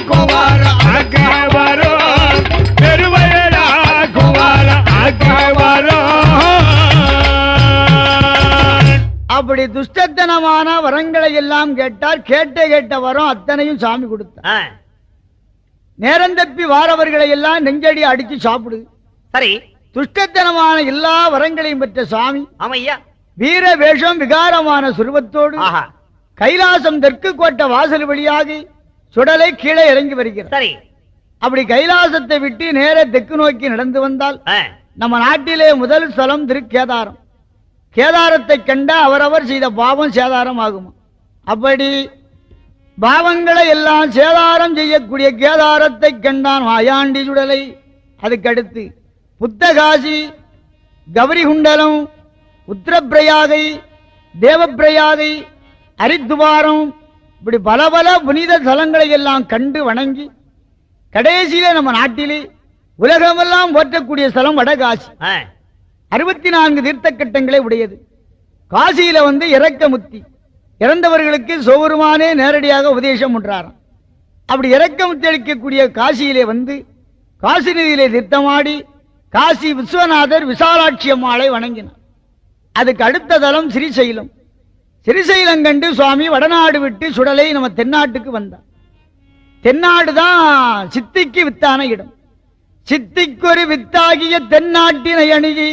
குமார ஆக்கவரும் பெருமையரா குமார ஆக்கவரும். அப்படி துஷ்டத்தனமான வரங்களை எல்லாம் கேட்டார். கேட்ட வரம் அத்தனையும் சாமி கொடுத்தார். நேரம் தப்பி வாரவர்களை எல்லாம் நெஞ்சடி அடிச்சு சாப்பிடு. சரி. துஷ்டத்தனமான எல்லா வரங்களையும் பெற்ற சுவாமி. ஆமையா. வீர வேஷம் விகாரமான சுருவத்தோடு கைலாசம் தெற்கு கோட்டை வாசல் வழியாக சுடலை கீழே இறங்கி வருகிறார். சரி. அப்படி கைலாசத்தை விட்டு நேர தெற்கு நோக்கி நடந்து வந்தால் நம்ம நாட்டிலே முதல் ஸ்தலம் திருக்கேதாரம். கேதாரத்தை கண்ட அவரவர் செய்த பாவம் சேதாரம் ஆகுமா? அப்படி பாவங்களை எல்லாம் சேதாரம் செய்யக்கூடிய கேதாரத்தை கண்டான் மாயாண்டி சுடலை. அதுக்கடுத்து புத்தகாசி, கௌரிகுண்டலம், உத்தரப்பிரயாகை, தேவப்பிரயாகை, ஹரித்துவாரம், இப்படி பல பல புனித தலங்களை எல்லாம் கண்டு வணங்கி கடைசியில நம்ம நாட்டிலே உலகமெல்லாம் போற்றக்கூடிய ஸ்தலம் வடகாசி. 64 தீர்த்த கட்டங்களை உடையது. காசியில இறக்கமுத்தி இறந்தவர்களுக்கு சிவபெருமானே நேரடியாக உபதேசம் பண்றாராம். அப்படி இறக்கமுத்தி அளிக்கக்கூடிய காசியிலே காசி நதியிலே தீர்த்தமாடி காசி விஸ்வநாதர் விசாலாட்சி அம்மாளை வணங்கினார். அதுக்கு அடுத்த தலம் ஸ்ரீசைலம். ஸ்ரீசைலம் கண்டு சுவாமி வடநாடு விட்டு சுடலை நம்ம தென்னாட்டுக்கு வந்தார். தென்னாடு தான் சித்திக்கு வித்தான இடம். சித்திக்கொரு வித்தாகிய தென்னாட்டினை அணுகி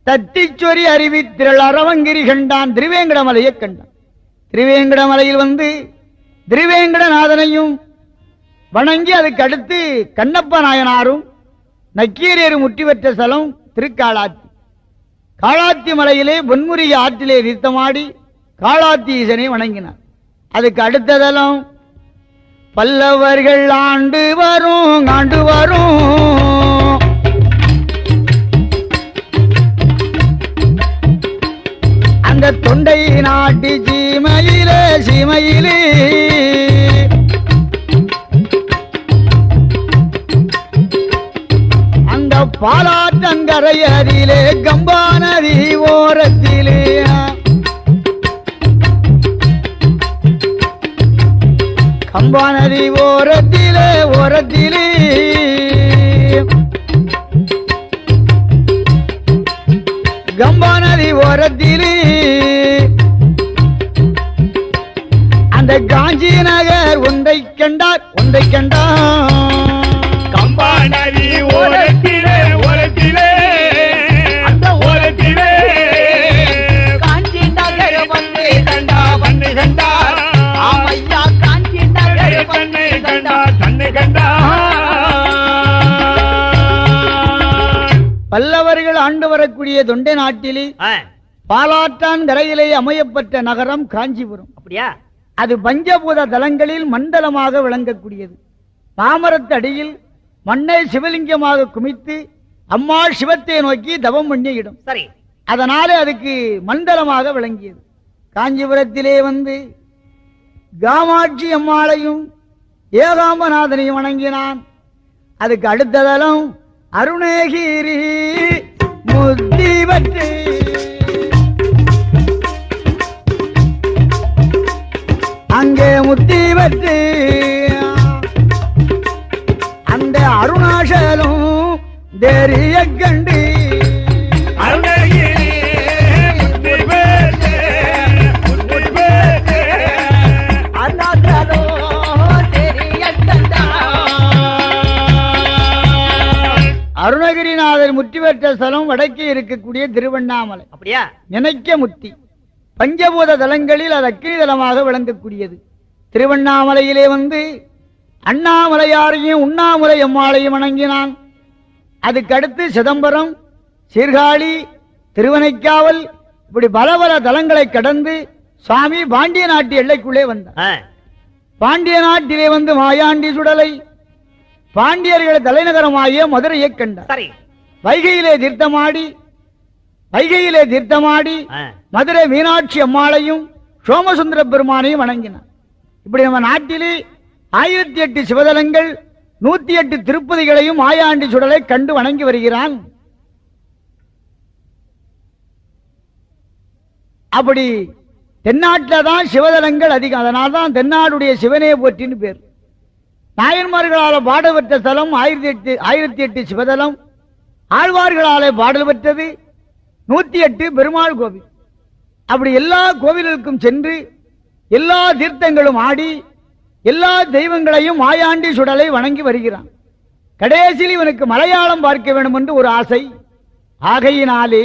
தத்திச்சொரி அருவி திரள் அரவங்கிரி கண்டான். திருவேங்கடமலையை கண்டான். திருவேங்கடமலையில் திருவேங்கடநாதனையும் வணங்கி அதுக்கு அடுத்து கண்ணப்ப நாயனாரும் நக்கீரர் முற்றி பெற்ற ஸ்தலம் திருக்காளாத்தி. காளாத்தி மலையிலே பொன்முறிய ஆற்றிலே தீர்த்தமாடி காளாத்தி ஈசனை வணங்கினார். அதுக்கு அடுத்த தலம் பல்லவர்கள் ஆண்டு வரும் அந்த தொண்டை நாட்டு சீமையிலே அந்த பாலாற்றங்கரையரிலே கம்பா நதி ஓரத்திலே கம்பா நதி ஓரத்திலே கம்பா நதி ஓரத்திலே அந்த காஞ்சி நகர் ஒன்றை கண்டார் கம்பா நதி ஓரத்திலே அந்த ஓரத்திலே காஞ்சி நகர் வந்து கண்டா ஆமையா காஞ்சி நகர் தன்னை கண்டா பல்லவர்கள் ஆண்டு வரக்கூடிய தொண்டை நாட்டிலே பாலாற்றான் கரையிலே அமையப்பட்ட நகரம் காஞ்சிபுரம். அப்படியா? அது பஞ்சபூத தலங்களில் மண்டலமாக விளங்கக்கூடியது. தாமரத்து அடியில் மண்ணை சிவலிங்கமாக குமித்து அம்மா சிவத்தை நோக்கி தவம் பண்ணிய இடம். சரி. அதனாலே அதுக்கு மண்டலமாக விளங்கியது. காஞ்சிபுரத்திலே வந்து காமாட்சி அம்மாளையும் ஏகாம்பநாதனையும் வணங்கினான். அதுக்கு அடுத்த தலம் அருணகிரி முத்திவற்று அங்கே முத்திவற்று அந்த அருணாசலும் தெரிய கண்டு அருணகிரிநாதர் முத்தி பெற்ற ஸ்தலம் வடக்கே இருக்கக்கூடிய திருவண்ணாமலை. அப்படியா? நினைக்க முத்தி பஞ்சபூத தலங்களில் அது அக்கினி தலமாக விளங்கக்கூடியது. திருவண்ணாமலையிலே வந்து அண்ணாமலையாரையும் உண்ணாமலை அம்மாளையும் வணங்கினான். அதுக்கடுத்து சிதம்பரம், சீர்காழி, திருவனைக்காவல் இப்படி பல தலங்களை கடந்து சுவாமி பாண்டிய நாட்டு எல்லைக்குள்ளே வந்தார். பாண்டிய நாட்டிலே வந்து மாயாண்டி சுடலை பாண்டியர்கள் தலைநகரமாகிய மதுரையை கண்டார். வைகையிலே தீர்த்தமாடி மதுரை மீனாட்சி அம்மாளையும் சோமசுந்தர பெருமானையும் வணங்கினார். இப்படி நம்ம நாட்டிலே 1008 சிவதலங்கள் 108 திருப்பதிகளையும் மாயாண்டி சுடலை கண்டு வணங்கி வருகிறான். அப்படி தென்னாட்டில் தான் சிவதலங்கள் அதிகம். அதனால்தான் தென்னாடுடைய சிவனே போற்றின்னு பேர். நாயன்மார்களால் பாடல் பெற்ற ஸ்தலம் 1008 சிவதலம். ஆழ்வார்களாலே பாடல் பெற்றது 108 பெருமாள் கோவில். அப்படி எல்லா கோவிலுக்கும் சென்று எல்லா தீர்த்தங்களும் ஆடி எல்லா தெய்வங்களையும் மாயாண்டி சுடலை வணங்கி வருகிறான். கடைசியில் இவனுக்கு மலையாளம் பார்க்க வேண்டும் என்று ஒரு ஆசை. ஆகையினாலே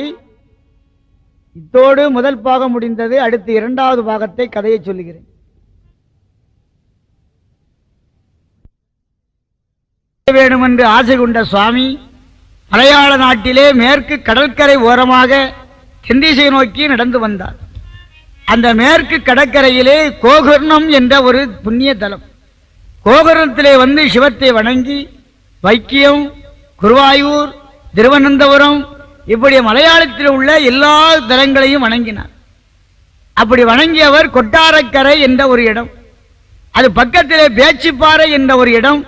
இத்தோடு முதல் பாகம் முடிந்தது. அடுத்து இரண்டாவது பாகத்தை கதையை சொல்லுகிறேன். வேண்டும் என்று ஆசை கொண்ட சுவாமி மலையாள நாட்டிலே மேற்கு கடற்கரை ஓரமாக தென்திசை நோக்கி நடந்து வந்தார். அந்த மேற்கு கடற்கரையிலே கோகர்ணம் என்ற ஒரு புண்ணிய தலம். கோகர்ணத்திலே வந்து சிவத்தை வணங்கி வைக்கியம், குருவாயூர், திருவனந்தபுரம் இப்படி மலையாளத்தில் உள்ள எல்லா தலங்களையும் வணங்கினார். அப்படி வணங்கியவர் கொட்டாரக்கரை என்ற ஒரு இடம். அது பக்கத்திலே பேச்சிப்பாறை என்ற ஒரு இடம்.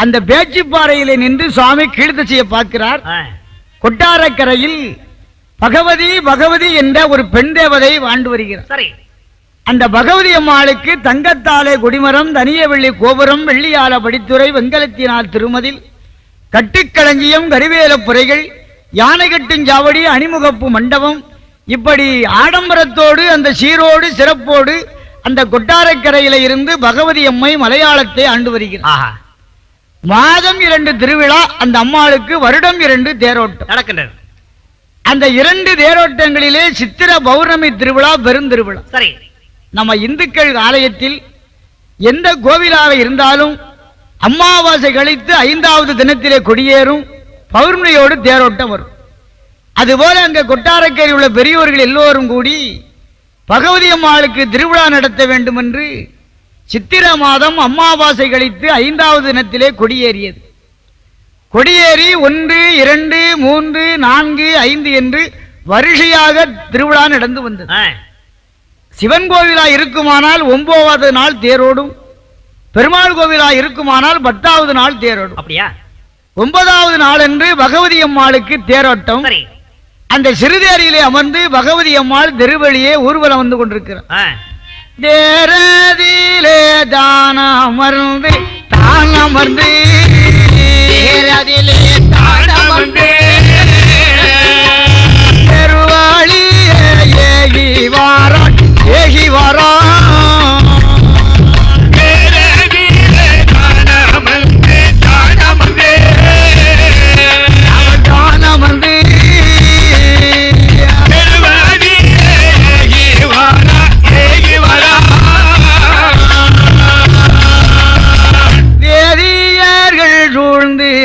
அந்த பேச்சிப்பாறையிலே நின்று சுவாமி கீழ்த்திசையை பார்க்கிறார். கொட்டாரக்கரையில் பகவதி என்ற ஒரு பெண் தேவதை வாழ்ந்து வருகிறார். அந்த பகவதி அம்மாளுக்கு தங்கத்தாலே கொடிமரம், தனிய வெள்ளி கோபுரம், வெள்ளியால படித்துறை, வெங்கலத்தினால் திருமதில், கட்டுக்களஞ்சியம், கரிவேல புரைகள், யானை கட்டும் சாவடி, அணிமுகப்பு மண்டபம் இப்படி ஆடம்பரத்தோடு அந்த சீரோடு சிறப்போடு அந்த கொட்டாரக்கரையில இருந்து பகவதி அம்மை மலையாளத்தை ஆண்டு வருகிறார். மாதம் 2 திருவிழா அந்த அம்மாளுக்கு, வருடம் 2 தேரோட்டம் நடக்கின்றது. அந்த 2 தேரோட்டங்களிலே சித்திர பௌர்ணமி திருவிழா பெருந்திருவிழா. சரி, நம்ம இந்துக்கள் ஆலயத்தில் எந்த கோவிலாக இருந்தாலும் அமாவாசை கழித்து 5வது தினத்திலே கொடியேறும், பௌர்ணமியோடு தேரோட்டம் வரும். அதுபோல அங்க கொட்டாரக்கரையில் உள்ள பெரியோர்கள் எல்லோரும் கூடி பகவதி அம்மாளுக்கு திருவிழா நடத்த வேண்டும் என்று சித்திர மாதம் அமாவாசை கழித்து 5வது தினத்திலே கொடியேறியது. கொடியேறி 1, 2, 3, 4, 5 என்று வரிசையாக திருவிழா நடந்து வந்தது. சிவன் கோவிலா இருக்குமானால் 9வது நாள் தேரோடும், பெருமாள் கோவிலா இருக்குமானால் 10வது நாள் தேரோடும். அப்படியா? 9வது நாள் என்று பகவதி அம்மாளுக்கு தேரோட்டம். அந்த சிறுதேரியிலே அமர்ந்து பகவதி அம்மாள் திருவழியே ஊர்வலம் வந்து கொண்டிருக்கிறார். தேரதிலே தான் அமர்ந்து தேரதிலே தான் அமர்ந்து பெருவாளியே ஏகி வாரான் ஏகி வாரான்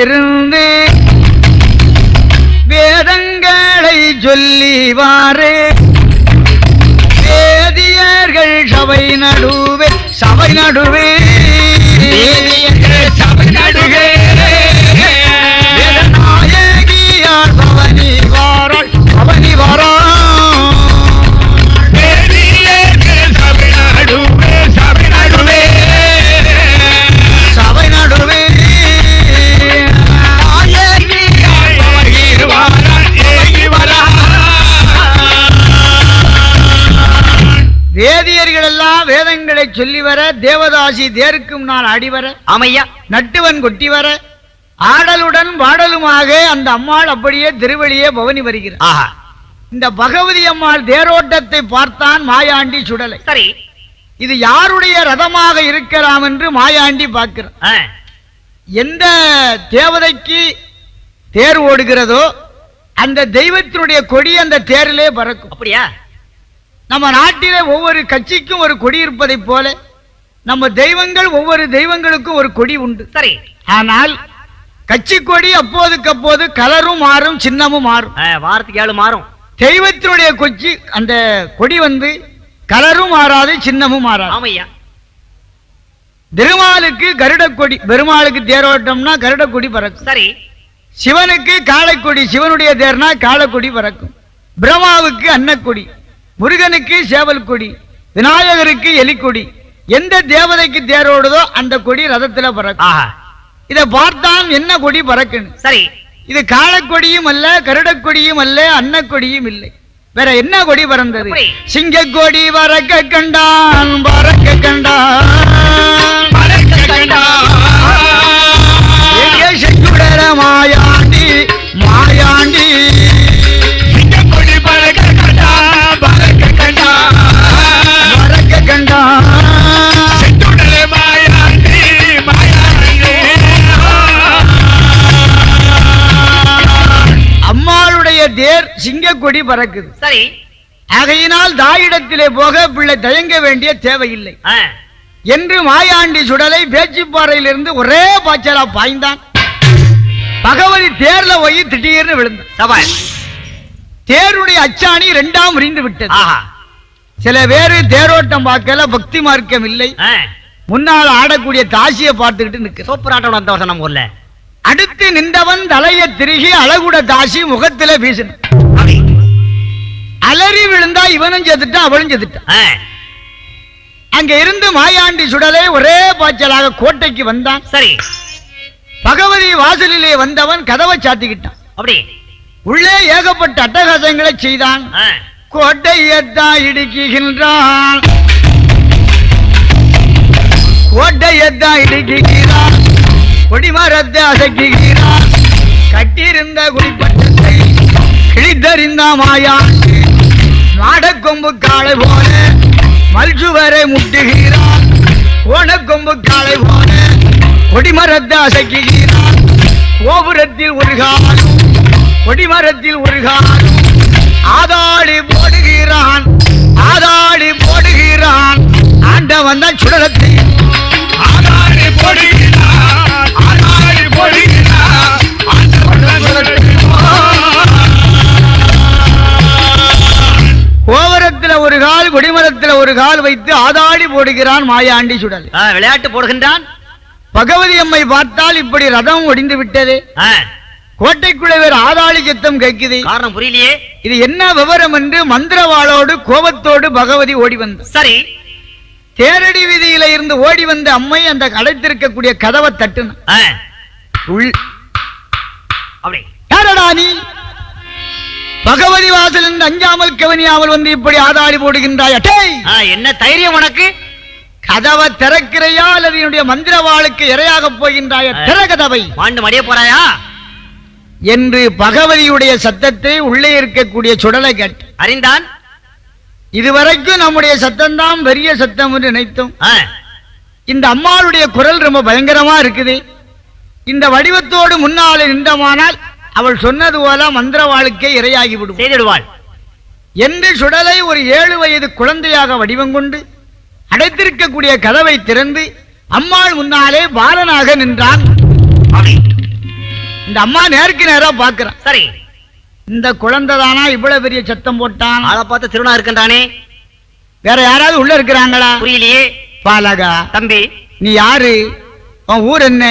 இருந்து வேதங்களை சொல்லிவாரே வேதியர்கள் சபை நடுவே சபை நடுவே சபை நடுவே நாயகியார் பவனி வாராள் பவனி வாராள் சபை நடுவே சபை நடுவே சபை நடுவே வேதியர்கள் எல்லாம் வேதங்களை சொல்லி வர தேவதாசி தேருக்கும் நாள் ஆடிவர ஆமையா நட்டுவன் கொட்டி வர ஆடலுடன் பாடலுமாக அந்த அம்மாள் அப்படியே திருவழியே பவனி வருகிறார். இந்த பகவதி அம்மாள் தேரோட்டத்தை பார்த்தான் மாயாண்டி சுடலை. சரி, இது யாருடைய ரதமாக இருக்கலாம் என்று மாயாண்டி பார்க்கிறார். எந்த தேவதைக்கு தேர் ஓடுகிறதோ அந்த தெய்வத்தினுடைய கொடி அந்த தேரிலே பறக்கும். அப்படியா? நம்ம நாட்டிலே ஒவ்வொரு கட்சிக்கும் ஒரு கொடி இருப்பதை போல நம்ம தெய்வங்கள் ஒவ்வொரு தெய்வங்களுக்கும் ஒரு கொடி உண்டு. சரி, ஆனால் கட்சி கொடி அப்போதுக்கு அப்போது கலரும் மாறும், சின்னமும் மாறும், வாரத்துக்கு 7 மாறும். தெய்வத்தினுடைய கொச்சி அந்த கொடி வந்து கலரும் மாறாது, சின்னமும் மாறாது. ஆமையா. திருமாலுக்கு கருட கொடி, பெருமாளுக்கு தேரோட்டம்னா கருட கொடி பறக்கும். சரி, சிவனுக்கு காளைக்கொடி, சிவனுடைய தேர்னா காளைக்கொடி பறக்கும். பிரம்மாவுக்கு அன்னக்கொடி, முருகனுக்கு சேவல் கொடி, விநாயகருக்கு எலிக்கொடி. எந்த தேவதைக்கு தேரோடுதோ அந்த கொடி ரதத்துல பறக்கும். இதை பார்த்தான் என்ன கொடி பறக்கணும். சரி, இது காளைக்கொடியும் அல்ல, கருடக்கொடியும் அல்ல, அன்னக்கொடியும் இல்லை. வேற என்ன கொடி பறந்தது? சிங்க கொடி பறக்க கண்டான் பறக்க கண்டான் பறக்க கண்டான் செங்குடர மாயாண்டி மாயாண்டி சிங்கக்கொடி பறக்க கண்டான் பறக்க கண்டான் பறக்க கண்டான் செங்குடர மாயாண்டி மாயாண்டி. அம்மாளுடைய தேர் சிங்கக்கொடி பறக்குது. சரி, ஆகையினால் தாயிடத்திலே போக பிள்ளை தயங்க வேண்டிய தேவையில்லை என்று மாயாண்டி சுடலை பேச்சுப்பாறையிலிருந்து ஒரே பாய்ச்சலா பாய்ந்தான். பகவதி தேர்ல போய் திடீர்னு விழுந்தான். தேருடைய அச்சாணி 2ஆம் முறிந்து விட்டது. சில பேரு தேரோட்டம் பார்க்கல, பக்தி மார்க்கம் இல்லை, முன்னால் ஆடக்கூடிய தாசியை பார்த்துக்கிட்டு நிக்க. சூப்பர் ஆட்டம் வந்த வருஷம் நம்ம ஊர்ல. அடுத்து நின்றவன் தலையை திருகி அழகுட தாசி முகத்தில வீசின. அலறி விழுந்தா இவனும் செத்துட்டான், அவளும் செத்துட்டான். அங்க இருந்து மாயாண்டி சுடலை ஒரே பாய்ச்சலாக கோட்டைக்கு வந்தான். சரி, பகவதி வாசலிலே வந்தவன் கதவை சாத்திக்கிட்டான். அப்படி உள்ளே ஏகப்பட்ட அட்டகாசங்களை செய்தான். கோட்டையத்தான் இடுக்குகின்றான், கோட்டையத்தான் இடுக்குகிறான், கொடிமரத்தை அசைக்குகிறான், கட்டியிருந்த குடிப்பட்டத்தை கிழித்தறிந்த மாயாண்டி மாடக்கொம்பு காளை போல மல்சுவரை முட்டுகிறான், கோணக்கொம்பு காளை போல கொடிமரத்தை அசைக்குகிறான். கோபுரத்தில் ஒரு காலும் கொடிமரத்தில் ஒரு காலும் ஆதாடி போடுகிறான், ஆதாடி போடுகிறான். ஆண்டவன் தான் சுடலத்தை ஆதாடி போடுகிறான், ஆதாடி போடுகிறான். ஆண்டவன் ஒரு கால் கொடிமரத்தில் ஒரு கால் வைத்து ஆதாடி போடுகிறான் மாயாண்டி சுடலை. விளையாட்டு போடுகின்றான். பகவதி அம்மை பார்த்தால் இப்படி ரதம் ஒடிந்து விட்டது. கோட்டைக்குள்ளே வேறு ஆதாளி சத்தம் கேட்குது. காரணம் புரியலையே. இது என்ன விவரம் என்று மந்திரவாளோடு கோபத்தோடு பகவதி ஓடி வந்தார். சரி, தேரடி வீதியில இருந்து ஓடி வந்த அம்மை அந்த அடைத்திருக்கக்கூடிய கதவை தட்டுன. நீ பகவதி வாசல் என்று அஞ்சாமல் கவனியாமல் வந்து இப்படி ஆதாளி போடுகின்றாய். என்ன தைரியம் உனக்கு? கதவை திறக்கிறையா அல்லது என்னுடைய மந்திரவாளுக்கு இரையாக போகின்றாய? திற கதவை. மாண்டு மடிய போறாயா என்று பகவதியுடைய சத்தத்தை உள்ளே இருக்கக்கூடிய சுடலை கேட்டு அறிந்தான். இதுவரைக்கும் நம்முடைய சத்தம் தான் பெரிய சத்தம் என்று நினைத்தோம். இந்த அம்மாளுடைய குரல் ரொம்ப பயங்கரமா இருக்குது. இந்த வடிவத்தோடு முன்னாலே நின்றமானால் அவள் சொன்னது போல மந்திரவாளுக்கே இரையாகி செய்திடுவாள் என்று சுடலை ஒரு 7 வயது குழந்தையாக வடிவம் கொண்டு அடைத்திருக்கக்கூடிய கதவை திறந்து அம்மாள் முன்னாலே பாலனாக நின்றான். இந்த அம்மா நேருக்கு நேரா பாக்குறான். சரி, இந்த குழந்தை தானா இவ்வளவு பெரிய சத்தம் போட்டான்? அதை பார்த்து திருநா இருக்கின்றானே, வேற யாராவது உள்ள இருக்கிறாங்களா? புரியலையே. பாலகா, தம்பி, நீ யாரு? உன் ஊர் என்ன?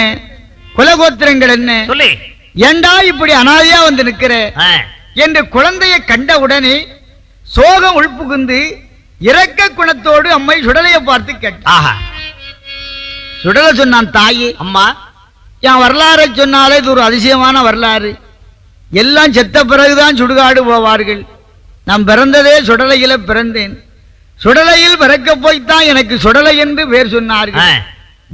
குலகோத்திரங்கள் என்ன? சொல்லு. ஏண்டா இப்படி அனாதையா வந்து நிக்கிற என்று குழந்தையை கண்ட உடனே சோகம் உள்புகுந்து இரக்க குணத்தோடு அம்மை சுடலையை பார்த்து கேட்டான். சுடலை சொன்னான், தாயே, அம்மா, என் வரலாறை சொன்னாலே இது ஒரு அதிசயமான வரலாறு. எல்லாம் செத்த பிறகுதான் சுடுகாடு போவார்கள். நான் பிறந்ததே சுடலையில பிறந்தேன். சுடலையில் பிறக்க போய்த்தான் எனக்கு சுடலை என்று பேர் சொன்னார்கள்.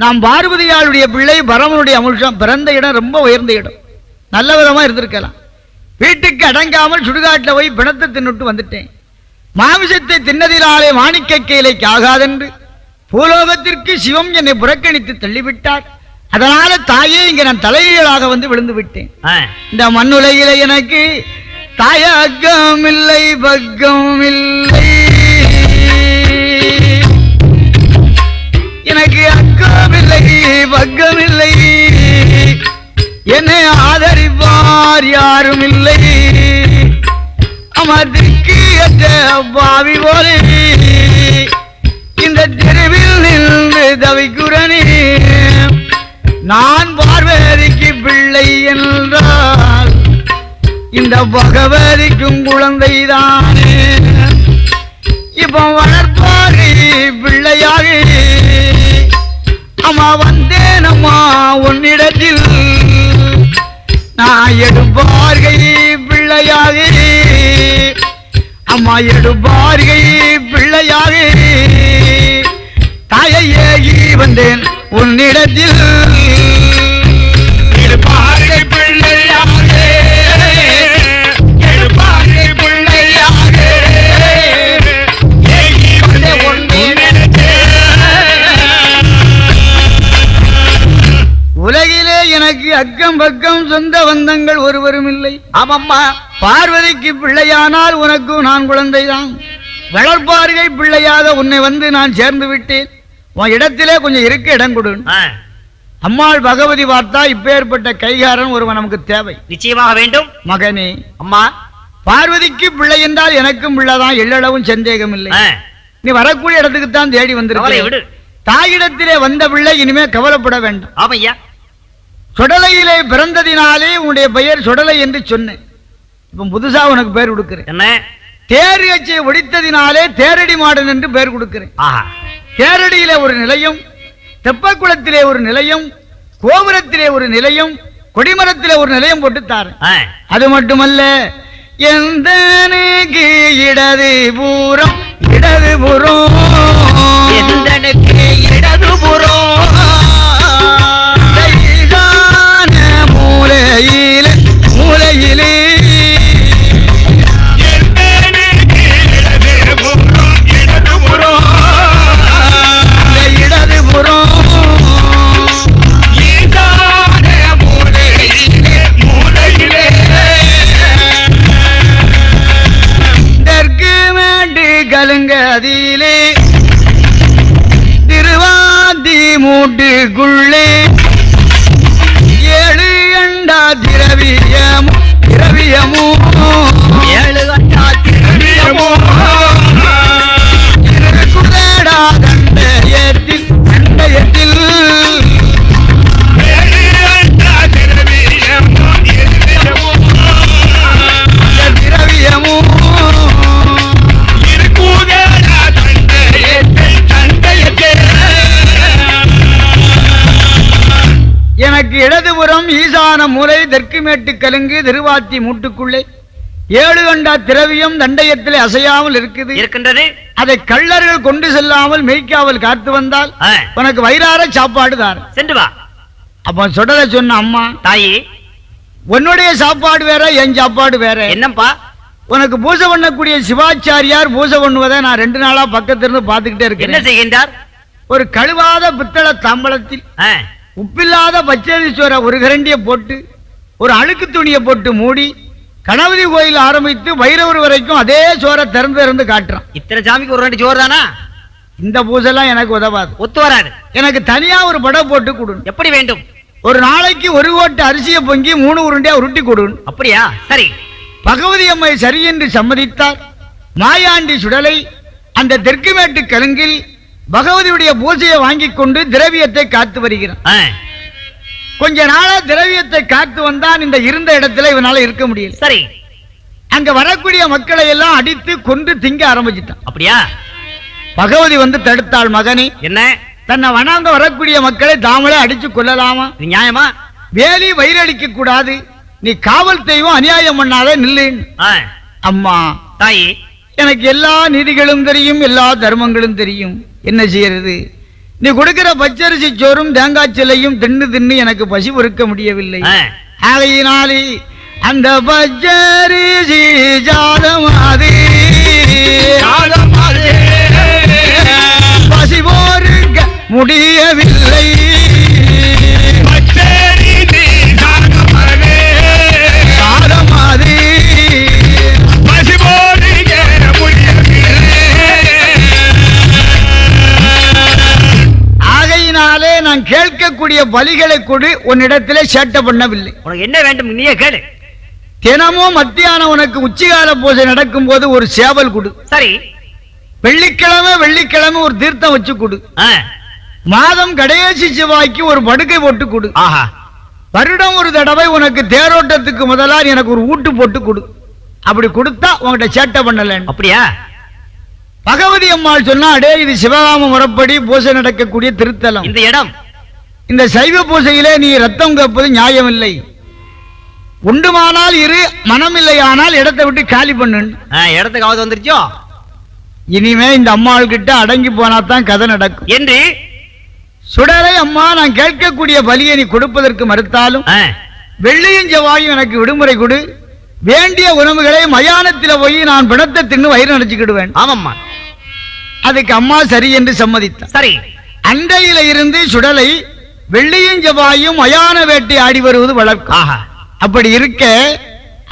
நாம் பார்வதியாளுடைய பிள்ளை பரமனுடைய அமுஷம். பிறந்த இடம் ரொம்ப உயர்ந்த இடம். நல்ல விதமா இருந்திருக்கலாம். வீட்டுக்கு அடங்காமல் சுடுகாட்டில் போய் பிணத்தை தின்னுட்டு வந்துட்டேன். மாமிசத்தை தின்னதினாலே மாணிக்க கையிலைக்கு ஆகாதென்று பூலோகத்திற்கு சிவம் என்னை புறக்கணித்து தள்ளிவிட்டார். அதனால தாயே இங்க நான் தலைகீழாக வந்து விழுந்து விட்டேன். இந்த மண்ணுலகில எனக்கு தாயகம் இல்லை, பக்கம் இல்லை. எனக்கு அக்கம் இல்லை, பக்கம் இல்லை. என்னை ஆதரிப்பார் யாரும் இல்லை. அமர்த்திற்கு ஏற்ற பாவி போலே இந்த தெருவில் நின்று தவிக்குறனே. நான் பார்வதிக்கு பிள்ளை என்றால் இந்த பகவதிக்கும் குழந்தைதானே. இப்ப வளர்ப்பாரி பிள்ளையாக அம்மா வந்தேன். அம்மா உன்னிடத்தில் நான் எடுப்பார்கை பிள்ளையாக, அம்மா எடுப்பார்கை பிள்ளையாக தாயையேகி வந்தேன் உன்னிடத்தில். எடுப்பார்கை பிள்ளையாக, எடுப்பார்கை பிள்ளையாக ஏகி வந்தேன் உலகிலே எனக்கு அக்கம் பக்கம் சொந்த பந்தங்கள் ஒருவரும் இல்லை. ஆமம்மா, பார்வதிக்கு பிள்ளையானால் உனக்கும் நான் குழந்தைதான். வளர்ப்பார்கை பிள்ளையாக உன்னை வந்து நான் சேர்ந்து விட்டேன். உன் இடத்திலே கொஞ்சம் இருக்க இடம் கொடு. அம்மாள் பகவதி பார்த்தா இப்பேற்பட்ட கைகாரன் ஒருவன் நமக்கு தேவை. நிச்சயமாக வேண்டும். மகனே, அம்மா, பார்வதிக்கு பிள்ளை என்றால் எனக்கும் பிள்ளைதான், எள்ளளவும் சந்தேகம் இல்லை. நீ வரக்கூடிய இடத்துக்கு தான் தேடி வந்திருக்க. தாயிடத்திலே வந்த பிள்ளை, இனிமே கவலைப்பட வேண்டாம். ஆமையா, சுடலையிலே பிறந்ததினாலே உன்னுடைய பெயர் சுடலை என்று சொன்னேன். இப்ப புதுசா உனக்கு பேர் கொடுக்கிறேன். என்ன? தேர் கட்சியை ஒடித்ததினாலே தேரடி மாடன் என்று பெயர் கொடுக்கிறேன். தேரடியிலே ஒரு நிலையம், தெப்பக்குளத்திலே ஒரு நிலையம், கோபுரத்திலே ஒரு நிலையம், கொடிமரத்திலே ஒரு நிலையம் போட்டு தாரு. அது மட்டுமல்ல, எந்த இடது பூரம், இடது புறம், எந்தனுக்கு இடது புறம், மூலையிலே மூலையிலே கலுங்கதிலே திருவாதி மூட்டுக்குள்ளே 7 அண்டா திரவியமும் திரவியமும் 7 அண்டா திரவியமும் இடதுபுறம் ஈசான மூலை தெற்கு மேட்டு கலுங்கு திருவாத்தி மூட்டுக்குள்ளே 7 கண்டா திரவியம் தண்டயத்திலே அசையாமல் இருக்கின்றது. அதை கள்ளர்கள் கொண்டு செல்லாமல் மெய்க்காவல் காத்து வந்தால் உனக்கு வயிறார சாப்பாடு தான் சென்று வா. அப்ப சொடல சொன்ன அம்மா, தாயி உன்னுடைய சாப்பாடு வேற, என் சாப்பாடு வேற. என்னப்பா? உனக்கு பூஜை பண்ணக்கூடிய சிவாச்சாரியார் பூஜை பண்ணுவதை நான் 2 நாளா பக்கத்திலிருந்து பாத்துக்கிட்டே இருக்கேன். என்ன செய்கின்றார்? ஒரு கழுவாத பித்தளை தாம்பலத்தில் உப்பில்லாத பச்சரி சோற ஒரு கரண்டிய போட்டு ஒரு அழுக்கு துணியை போட்டு மூடி கணபதி கோயில் ஆரம்பித்து வைரவர் வரைக்கும் அதே சோரை திறந்து காட்டுறான். இத்தனை சாமிக்கு ஒரு 2 சோறு தானா? இந்த பூஜைலாம் எனக்கு உதவாது, ஒத்து வராது. எனக்கு தனியா ஒரு படை போட்டு கொடு. எப்படி வேண்டும்? ஒரு நாளைக்கு 1 கோட்டை அரிசியை பொங்கி 3 உருண்டையா உருட்டி கொடு. அப்படியா? சரி. பகவதி அம்மை சரி என்று சம்மதித்தார். மாயாண்டி சுடலை அந்த தெற்கு மேட்டு கலுங்கில் பகவதியுடைய பூஜையை வாங்கி கொண்டு திரவியத்தை காத்து வருகிறான். கொஞ்ச நாளா திரவியத்தை காத்து வந்தான். இந்த இருந்த இடத்துல இவனால இருக்க முடியல. சரி. அங்க வரக்கூடிய மக்களை எல்லாம் அடித்து கொண்டு திங்க ஆரம்பிச்சிட்டான். அப்படியா? பகவதி வந்து தடுத்தாள். மகனே, என்ன? தன்னை வணங்க வரக்கூடிய மக்களை தாமலே அடிச்சு கொள்ளலாமா? நியாயமா? வேலி வயிறடிக்க கூடாது, நீ காவல் தெய்வம் அநியாயம் பண்ணாத நில்லு. அம்மா தாயி, எனக்கு எல்லா நீதிகளும் தெரியும், எல்லா தர்மங்களும் தெரியும், என்ன செய்யறது? நீ கொடுக்கிற பச்சரிசி சோறும் தேங்காய் சிலையும் தின்னு எனக்கு பசி பொறுக்க முடியவில்லை. ஆகையினாலே அந்த பச்சரிசி ஜாதமாது பசி பொறுக்க முடியவில்லை. ஜாதமாது நான் கேட்கக்கூடிய பலிகளை கொடு, உன்னிடத்திலே சேட்டை பண்ணவில்லை. உனக்கு என்ன வேண்டும் நீயே கேளு. தினமும் மத்தியானம் உனக்கு உச்சிகால பூஜை நடக்கும் போது ஒரு சேவல் கொடு. சரி. வெள்ளிக்கிழமை ஒரு தீர்த்தம் வச்சு கொடு. மாதம் கடைசி செவ்வாய்க்கு ஒரு படுக்கை போட்டு கொடு. வருடம் ஒரு தடவை உனக்கு தேரோட்டத்துக்கு முதலா எனக்கு ஒரு ஊட்டு போட்டு கொடு. அப்படி கொடுத்தா உங்ககிட்ட சேட்டை பண்ணல. அப்படியா? பகவதி அம்மாள் சொன்னா, அடே இது சிவகாம முறைப்படி பூஜை நடக்கக்கூடிய திருத்தலம். இந்த இடம் இந்த சைவ பூஜையிலே நீ ரத்தம் கேட்பது நியாயம் இல்லை. உண்டுமானால் இரு, மனம் இல்லை ஆனால் இடத்தை விட்டு காலி பண்ணு. இடத்துக்காவது வந்துருச்சோ? இனிமே இந்த அம்மாள் கிட்ட அடங்கி போனாதான் கதை நடக்கும் என்று சுடலை. அம்மா, நான் கேட்கக்கூடிய பலியை நீ கொடுப்பதற்கு மறுத்தாலும் வெள்ளியும் செவ்வாயும் எனக்கு விடுமுறை கொடு. வேண்டிய உணவுகளை மயானத்தில் போய் நான் பிணத்தை தின்னு வயிறு நினைச்சுக்கிடுவேன். ஆமாம்மா. அதுக்கு அம்மா சரி என்று சம்மதித்தார். சரி. அண்டையில இருந்து சுடலை வெள்ளியும் செவ்வாயும் மயான வேட்டை ஆடி வருவது வழக்கம். அப்படி இருக்க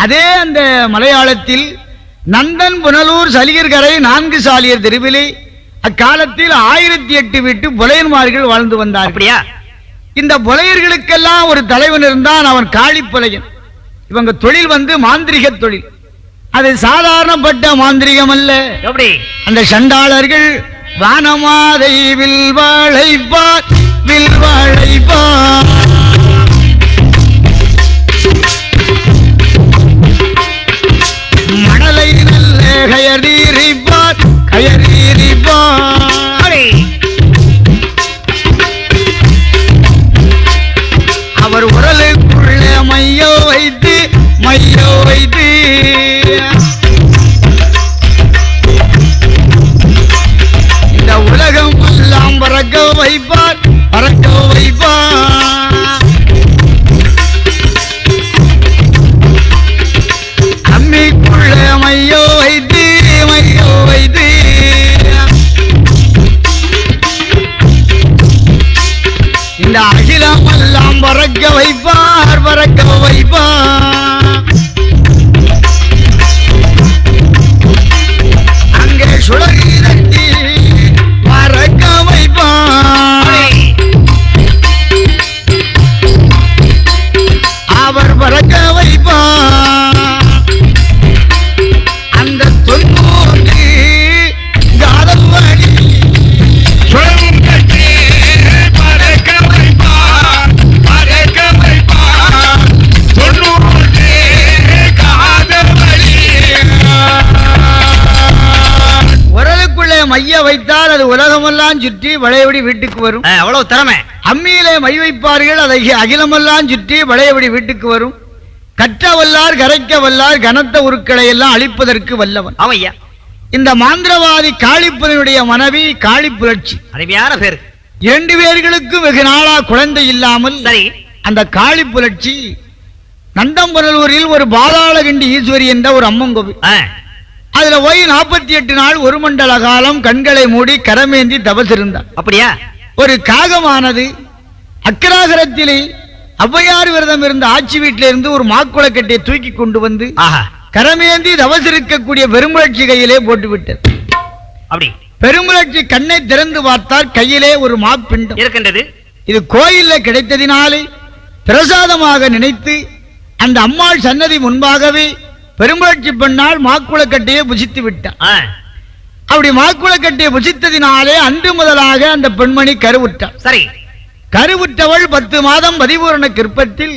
அதே அந்த மலையாளத்தில் நந்தன் புனலூர் சலிகர்கரை 4 சாலியர் தெருவிலே அக்காலத்தில் 1008 வீட்டு புலையன்மார்கள் வாழ்ந்து வந்தார். அப்படியா? இந்த புலையர்களுக்கெல்லாம் ஒரு தலைவன் இருந்தான், அவன் காளிப்புலையன். இவங்க தொழில் மாந்திரிக தொழில். அது சாதாரணப்பட்ட மாந்திரிகம் அல்ல. எப்படி? அந்த சண்டாளர்கள் வானமாதை வில்வாழைப்பார் மணலை நல்ல கயறீரிப்பார் அவர் உரலுக்குள்ள மையோ வைத்து இந்த உலகம் எல்லாம் பறக்க வைப்பார். அம்மிக்குள்ள மையோ வைத்து இந்த அகிலம் எல்லாம் பறக்க வைப்பார். அங்கே சுழகி தட்டி பறக்க வைப்பார். அவர் பறக்க வைப்பார். அந்த 90 காதல் வழி உரலை மைய வைத்தால் அது உலகமெல்லாம் சுற்றி வளையபடி வீட்டுக்கு வரும். அவ்வளவு திறமை. அம்மியிலே மை வைப்பார்கள், அதை அகிலமெல்லாம் சுற்றி வளையபடி வீட்டுக்கு வரும். கற்ற வல்லார் கரைக்க வல்லார் கனத்த உருக்களை எல்லாம் அழிப்பதற்கு வல்லவன். ஆமையா. இந்த மாந்திரவாதி காளிப்புலனுடைய மனைவி காளிப்புரட்சி. அருமையான பேரு. 2 பேர்களுக்கும் வெகு நாளா குழந்தை இல்லாமல் சரி. அந்த காளிப்புரட்சி நந்தம்பனலூரில் ஒரு பாதாளகண்டி ஈஸ்வரி என்ற ஒரு அம்மன் கோவில். அதுல போய் 48 நாள் ஒரு மண்டல காலம் கண்களை மூடி கரமேந்தி தபசிருந்தார். அப்படியா? ஒரு காகமானது அக்கராகரத்திலே ஔவையார் விரதம் இருந்த ஆட்சி வீட்டில இருந்து ஒரு மாக்குளக்கட்டையை தூக்கி கொண்டு வந்து கரமேந்தி தவசிருக்கக்கூடிய பெருமுழற்சி கையிலே போட்டு விட்டது. அப்படி பெருமுழற்சி கண்ணை திறந்து பார்த்தால் கையிலே ஒரு மாப்பிண்டம் இருக்கின்றது. இது கோயில்ல கிடைத்ததினாலே பிரசாதமாக நினைத்து அந்த அம்மாள் சன்னதி முன்பாகவே பெருமுழற்சி பெண்ணால் மாக்குளக்கட்டையை புசித்து விட்டார். அப்படி மாக்குளக்கட்டையை புசித்ததினாலே அன்று முதலாக அந்த பெண்மணி கருவுற்றார். சரி. கருவுற்றவள் 10 மாதம் பதிபூரண கிருப்பத்தில்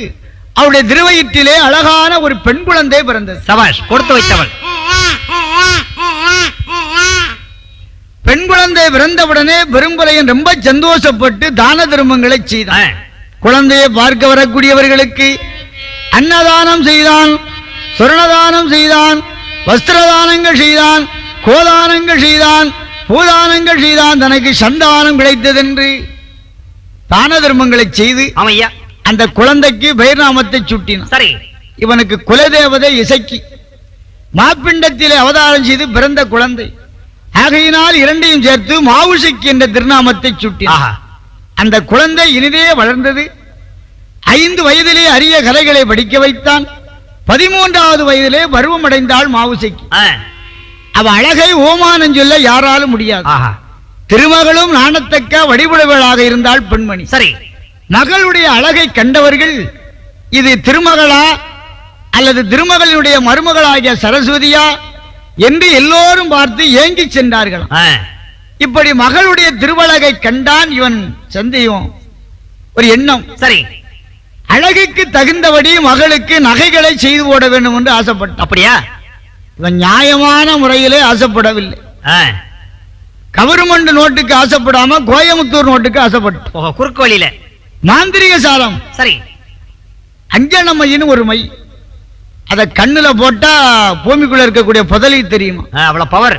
அவளுடைய திருவயிற்றிலே அழகான ஒரு பெண் குழந்தை பிறந்தது. சபாஷ், கொடுத்து வைத்தவள். பெண் குழந்தை பிறந்தவுடனே பெரும்பலையன் ரொம்ப சந்தோஷப்பட்டு தான தர்மங்களை செய்தான். குழந்தையை பார்க்க வரக்கூடியவர்களுக்கு அன்னதானம் செய்தான், சுரணதானம் செய்தான், வஸ்திரதானங்கள் செய்தான், கோதானங்கள் செய்தான், பூதானங்கள் செய்தான். தனக்கு சந்தானம் கிடைத்ததென்று தான தர்மங்களை செய்து அந்த குழந்தைக்கு பெயர் நாமத்தை சூட்டினான். சரி. இவனுக்கு குலதேவதை இசைக்கு மாப்பிண்டத்திலே அவதாரம் செய்து பிறந்த குழந்தை ஆகையினால் 2ஐயும் சேர்த்து மாவுசைக்கு என்ற திருநாமத்தை சூட்டினான். அந்த குழந்தை இனிதே வளர்ந்தது. 5 வயதிலே அரிய கலைகளை படிக்க வைத்தான். 13வது வயதிலே பருவமடைந்தாள் மாவுசைக்கு. அவ அழகை ஓமானம் சொல்ல யாராலும் முடியாது. திருமகளும் நாணத்தக்க வடிவுடையவளாக இருந்தாள் பெண்மணி. சரி. மகளுடைய அழகை கண்டவர்கள் இது திருமகளா அல்லது திருமகளினுடைய மருமகளாகிய சரஸ்வதியா என்று எல்லோரும் பார்த்து ஏங்கி சென்றார்கள். இப்படி மகளுடைய திருவழகை கண்டான் இவன் சந்தேகம் ஒரு எண்ணம். சரி. அழகுக்கு தகுந்தபடி மகளுக்கு நகைகளை செய்து போட வேண்டும் என்று ஆசைப்பட்டான். அப்படியா? இவன் நியாயமான முறையிலே ஆசைப்படவில்லை. கவர்மெண்ட் நோட்டுக்கு ஆசைப்படாம கோயமுத்தூர் நோட்டுக்கு ஆசைப்பட்டு குறுக்கு வழியில மாந்திரிக சாலம். சரி. அஞ்சனமையின்னு ஒரு மை, அத கண்ணுல போட்டா பூமிக்குள்ள இருக்கக்கூடிய புதலி தெரியுமா? அவ்வளவு பவர்.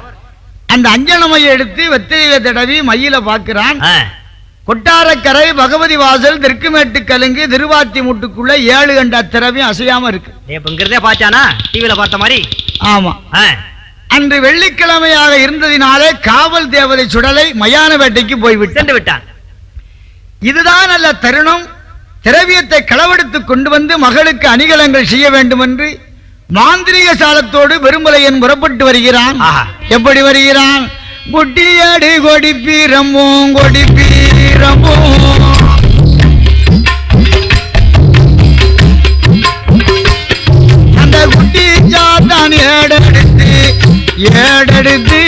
அந்த அஞ்சனமையை எடுத்து வெத்தையில தடவி மையில பாக்குறான். கொட்டாரக்கரை பகவதி வாசல் தெற்குமேட்டு கலுங்கு திருவாத்தி முட்டுக்குள்ள 7 கண்டா திரவியம் அசையாம இருக்கு. பார்த்தானா டிவில பார்த்த மாதிரி? ஆமா. அன்று வெள்ளிக்கிழமையாக இருந்ததினாலே காவல் தேவதை சுடலை மயான வேட்டைக்கு போய்விட்டு விட்டான். இதுதான் நல்ல தருணம். திரவியத்தை களவெடுத்து கொண்டு வந்து மகளுக்கு அணிகலங்கள் செய்ய வேண்டும் என்று மாந்திரிக சாலத்தோடு பெரும்பலையன் புறப்பட்டு வருகிறான். எப்படி வருகிறான்? குட்டியாடு கொடிப்பீரமோ கொடிப்பீரமோ அந்த குட்டி சாத்தான் ஏடெடுத்து ஏடெடுத்து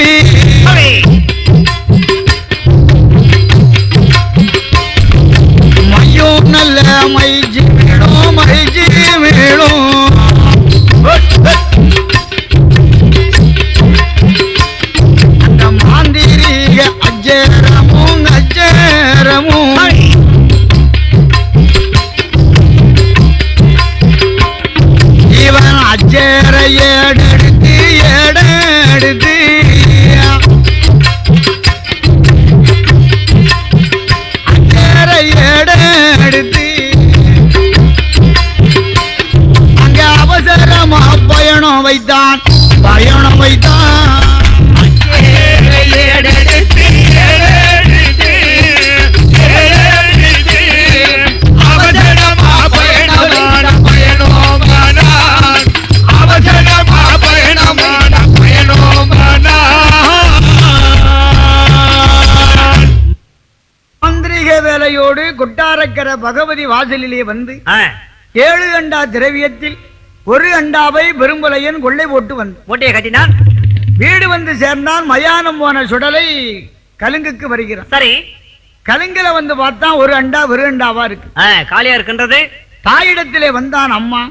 மையோ நல்ல மைஜி மேலும் மைஜி மேலும் அந்த மாந்திரிக அஜரமும் அஜரமும் இவன் அஜர ஏடெடுத்து ஏடெடுத்து அஜர ஏடெடுத்து அங்க அவசரமா பயணம் வைத்தான் பயணம் வைத்தான். வேலையோடு கொட்டாரக்கர பகவதி வாசலிலே வந்து 7 அண்டா திரவியத்தில் 1 அண்டாவை பெரும்பலையன் கொள்ளை போட்டு வந்து மூட்டையை கட்டினான். வீடு வந்து சேர்ந்தான். மயானம் போன சுடலை கலுங்குக்கு வருகிறான். சரி. கலுங்குல வந்து பார்த்தான் 1 அண்டா 1 அண்டாவா இருக்கு, காலியா இருக்கின்றது. தாயிடத்திலே வந்தான். அம்மா,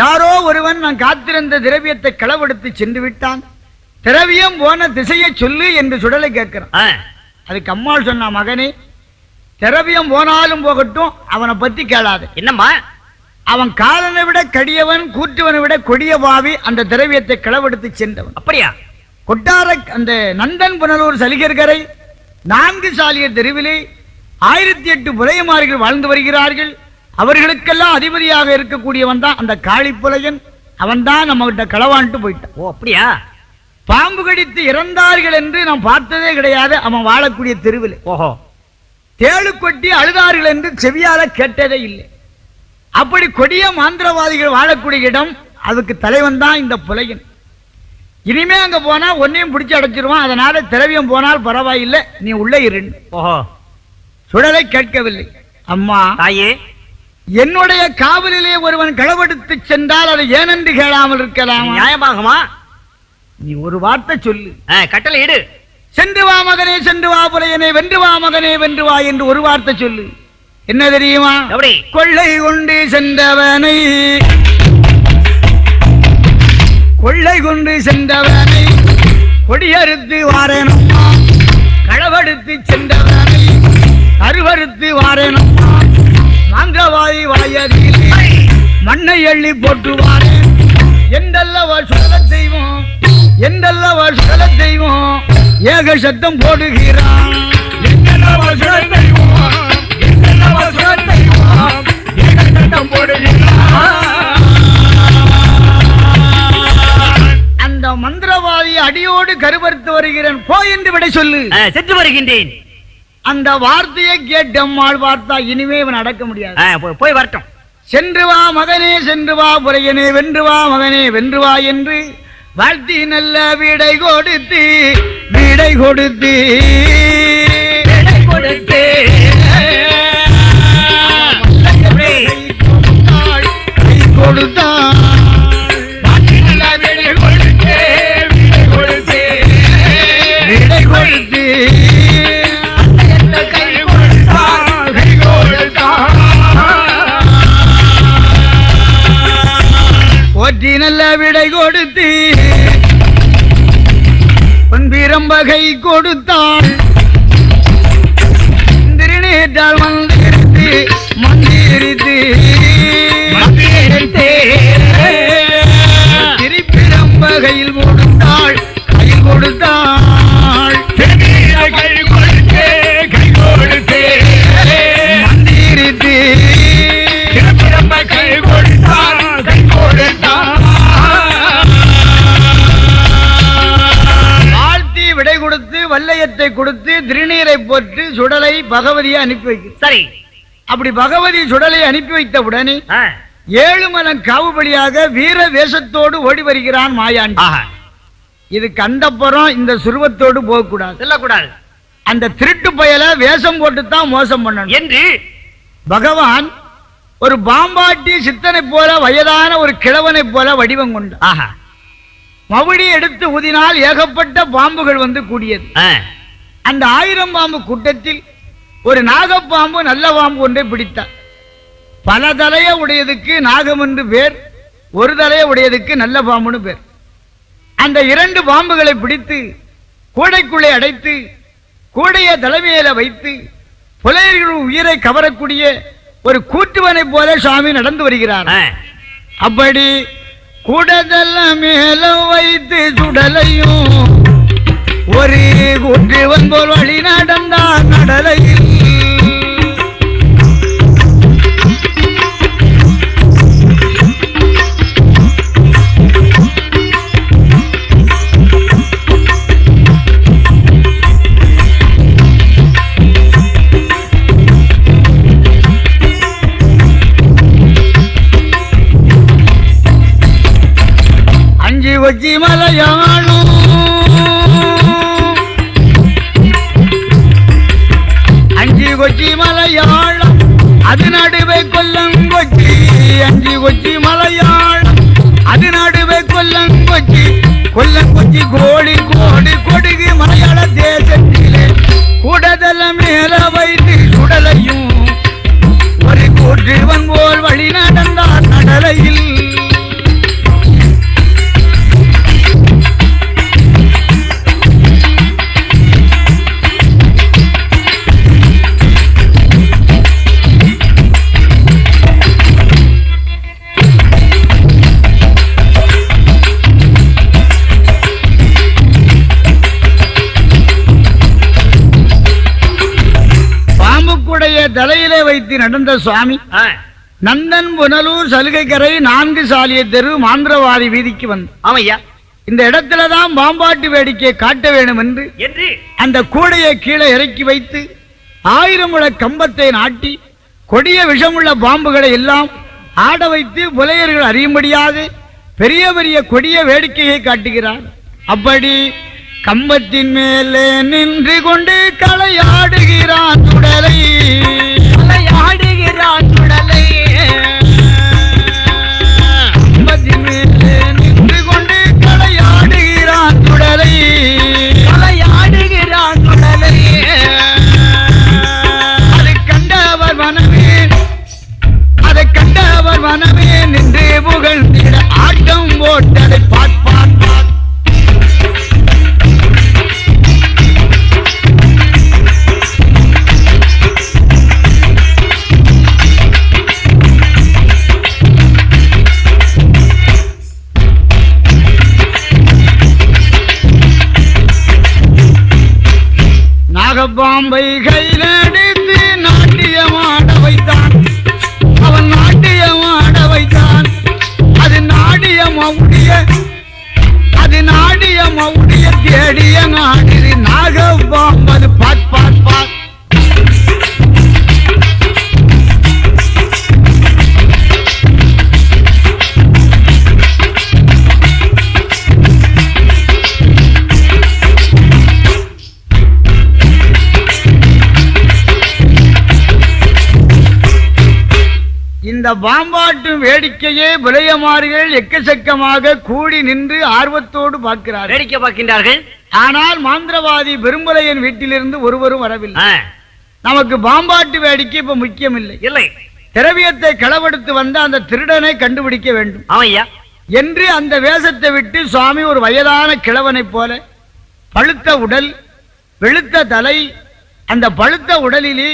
யாரோ ஒருவன் நான் காத்திருந்த திரவியத்தை களவெடுத்து சென்று விட்டான். திரவியம் போன திசையை சொல்லு என்று சுடலை கேட்கிறான். அதுக்கு அம்மாள் சொன்ன, மகனே திரவியம் போனாலும் போகட்டும், அவனை பத்தி கேளாது. என்னம்மா? அவன் காலனை விட கடியவன், கூற்றுவனை விட கொடிய பாவி, அந்த திரவியத்தை களவெடுத்து சென்றவன். அப்படியா? கொட்டார அந்த நந்தன் புனலூர் சலிகர்கரை 4 சாலியர் தெருவிலே 1008 புலையமார்கள் வாழ்ந்து வருகிறார்கள். அவர்களுக்கெல்லாம் அதிபதியாக இருக்கக்கூடியவன் தான் அந்த காளிப்புலையன். அவன் தான் நம்ம கிட்ட களவான்ட்டு போயிட்டான். ஓ அப்படியா? பாம்பு கடித்து இறந்தார்கள் என்று நாம் பார்த்ததே கிடையாது அவன் வாழக்கூடிய தெருவில். ஓஹோ. தேழு கொட்டி அழுதார்கள் என்று செவியால கேட்டதே இல்லை. அப்படி கொடிய மாந்திரவாதிகள் வாழக்கூடிய இடம், அதுக்கு தலைவன் தான் இந்த புலையன். இனிமே அங்க போனா ஒன்னையும் பிடிச்சு அடைச்சிருவான். அதனால திரவியம் போனால் பரவாயில்லை, நீ உள்ளே இரு. ஓஹோ. சுடலை கேட்கவில்லை. அம்மா தாயே, என்னுடைய காவலிலே ஒருவன் களவெடுத்து சென்றால் அதை ஏனென்று கேளாமல் இருக்கலாம்? நியாயமாகுமா? நீ ஒரு வார்த்தை சொல்லு. கட்டளை இடு. சென்று வா மகனே, சென்று வா புலையனே, வென்று வா மகனே, வென்று வா என்று ஒரு வார்த்தை சொல்லு. என்ன தெரியுமா? எப்படி? கொள்ளை கொண்டு சென்றவனை, கொள்ளை கொண்டு சென்றவனை கொடியறுத்து வாரேனம்மா, களவெடுத்து சென்றவனை அருவறுத்து வாரேனம்மா, மாந்திரவாதி வாயதில் மண்ணை எள்ளி போட்டுவாரே. எந்தல்லவா சுடல தெய்வம், எந்தல்லவா சுடல தெய்வம், ஏக சத்தம் போடுகிறான். என்னவா சுடல் தெய்வம், என்னவா சுடல் தெய்வம், ஏக சத்தம் போடுகிறான். அந்த மந்திரவாதி அடியோடு கருவறுத்து வருகிறேன், போ என்று விடை சொல்லு. சென்று வருகின்றேன். அந்த வார்த்தையை கேட்டு அம்மாள் பார்த்தா இனிமே இவன் அடக்க முடியாது. போய் வரட்டும். சென்று வா மகனே, சென்று வா புலையனே, வென்று வா மகனே, வென்று வா என்று வாழ்த்தி நல்ல விடை கொடுத்து, விடை கொடுத்து, விடை கொடுத்து கை கொடுத்தான். விடை கொடுத்தே, விடை கொடுத்தே, விடை கொடுத்து கை கொடுத்தான், கை கொடுத்தான். போற்றி நல்ல விடை கொடுத்து பொன்பிரம்ப கை கொடுத்தான். திருநீட்டால் மந்திரித்து மந்திரித்து திருப்பிரம்ப கையில் கொடுத்தாள், கையில் கொடுத்தாள். கை கொடுத்தே, கை கொடுத்தே, மந்திரித்து திரும்ப கை கொடுத்தான், கை கொடுத்தான். வாழ்த்தி விடை கொடுத்து வல்லையத்தை கொடுத்து திருநீரை போட்டு சுடலை பகவதியை அனுப்பி வைக்க. சரி. அப்படி பகவதி சுடலை அனுப்பி வைத்த உடனே 7 மலம் காவுபடியாக வீர வேஷத்தோடு ஓடி வருகிறான் மாயாண்டி. இது கண்டப்புறம் இந்த சுருவத்தோடு போகக்கூடாது, செல்லக்கூடாது. அந்த திருட்டு பயல வேஷம் போட்டுத்தான் மோசம் பண்ணணும் என்று பகவான் ஒரு பாம்பாட்டி சித்தனை போல வயதான ஒரு கிழவனை போல வடிவம் கொண்டு மவுடி எடுத்து ஊதினால் ஏகப்பட்ட பாம்புகள் வந்து கூடியது. அந்த 1000 பாம்பு கூட்டத்தில் ஒரு நாகப்பாம்பு நல்ல பாம்பு ஒன்றை பிடித்தார். பல தலைய உடையதுக்கு நாகம் என்று பேர், ஒரு தலைய உடையதுக்கு நல்ல பாம்புன்னு பேர். அந்த 2 பாம்புகளை பிடித்து கூடைக்குள்ளே அடைத்து கூடைய தலைமையில வைத்து புலையர்கள் உயிரை கவரக்கூடிய ஒரு கூற்றுவனை போல சுவாமி நடந்து வருகிறார். அப்படி கூடதல்ல மேல வைத்து சுடலையும் ஒரு கூற்றுவன் போல் வழி நடந்தார் நடலையில். கொச்சி மலையாளும் அஞ்சி கொச்சி மலையாளம் அது நடுவே கொல்லங்கொச்சி. அஞ்சி கொச்சி மலையாளம் அது நடுவே கொல்லங்கொச்சி. கொல்லங்கொச்சி கோடி கோடி கொடுகு மலையாள தேசத்திலே கூடதல மேல வைத்து சுடலையும் ஒரு கூற்றுவன் போல் வழி நடந்தார் நடலையில். தலையிலே வைத்து நடந்த சுவாமி நந்தன் புனலூர் சலுகைக்கரை 4 சாலிய தெரு மாந்திரவாதி வீதிக்கு வந்து ஆமையா இந்த இடத்துலதான் பாம்பாட்டு வேடிக்கை காட்ட வேண்டும் என்று அந்த கூடையை கீழே இறக்கி வைத்து 1000 முழ கம்பத்தை நாட்டி கொடிய விஷமுள்ள பாம்புகளை எல்லாம் ஆட வைத்து புலையர்கள் அறியும்படியாக பெரிய பெரிய கொடிய வேடிக்கையை காட்டுகிறார். அப்படி கம்பத்தின் மேலே நின்று கொண்டு களையாடுகிறான் சுடலை கம்பத்தின் மேலே நின்று கொண்டு களையாடுகிறான் சுடலை அதை கண்டவர் மனமே நின்று புகழ்ந்திட ஆட்டம் போட்டதை பார்ப்பான். நாகப்பாம்பை கையிலடித்து நாட்டியமாட வைத்தான். அவன் நாட்டியமாட வைத்தான். அது நாடிய தேடிய நாடிது நாகப்பாம்பது பாட் பாட் பாட். இந்த பாம்பாட்டு வேடிக்கையே விளையமாறுகள் எக்கச்சக்கமாக கூடி நின்று ஆர்வத்தோடு பார்க்கிறார்கள், வேடிக்கை பார்க்கின்றார்கள். ஆனால் மாந்திரவாதி பெரும்பலையன் வீட்டிலிருந்து ஒருவரும் வரவில்லை. நமக்கு பாம்பாட்டு வேடிக்கை இப்ப முக்கியம் இல்லை. திரவியத்தை களவெடுத்து வந்த அந்த திருடனை கண்டுபிடிக்க வேண்டும் என்று அந்த வேஷத்தை விட்டு சுவாமி ஒரு வயதான கிழவனை போல பழுத்த உடல் வெளுத்த தலை, அந்த பழுத்த உடலிலே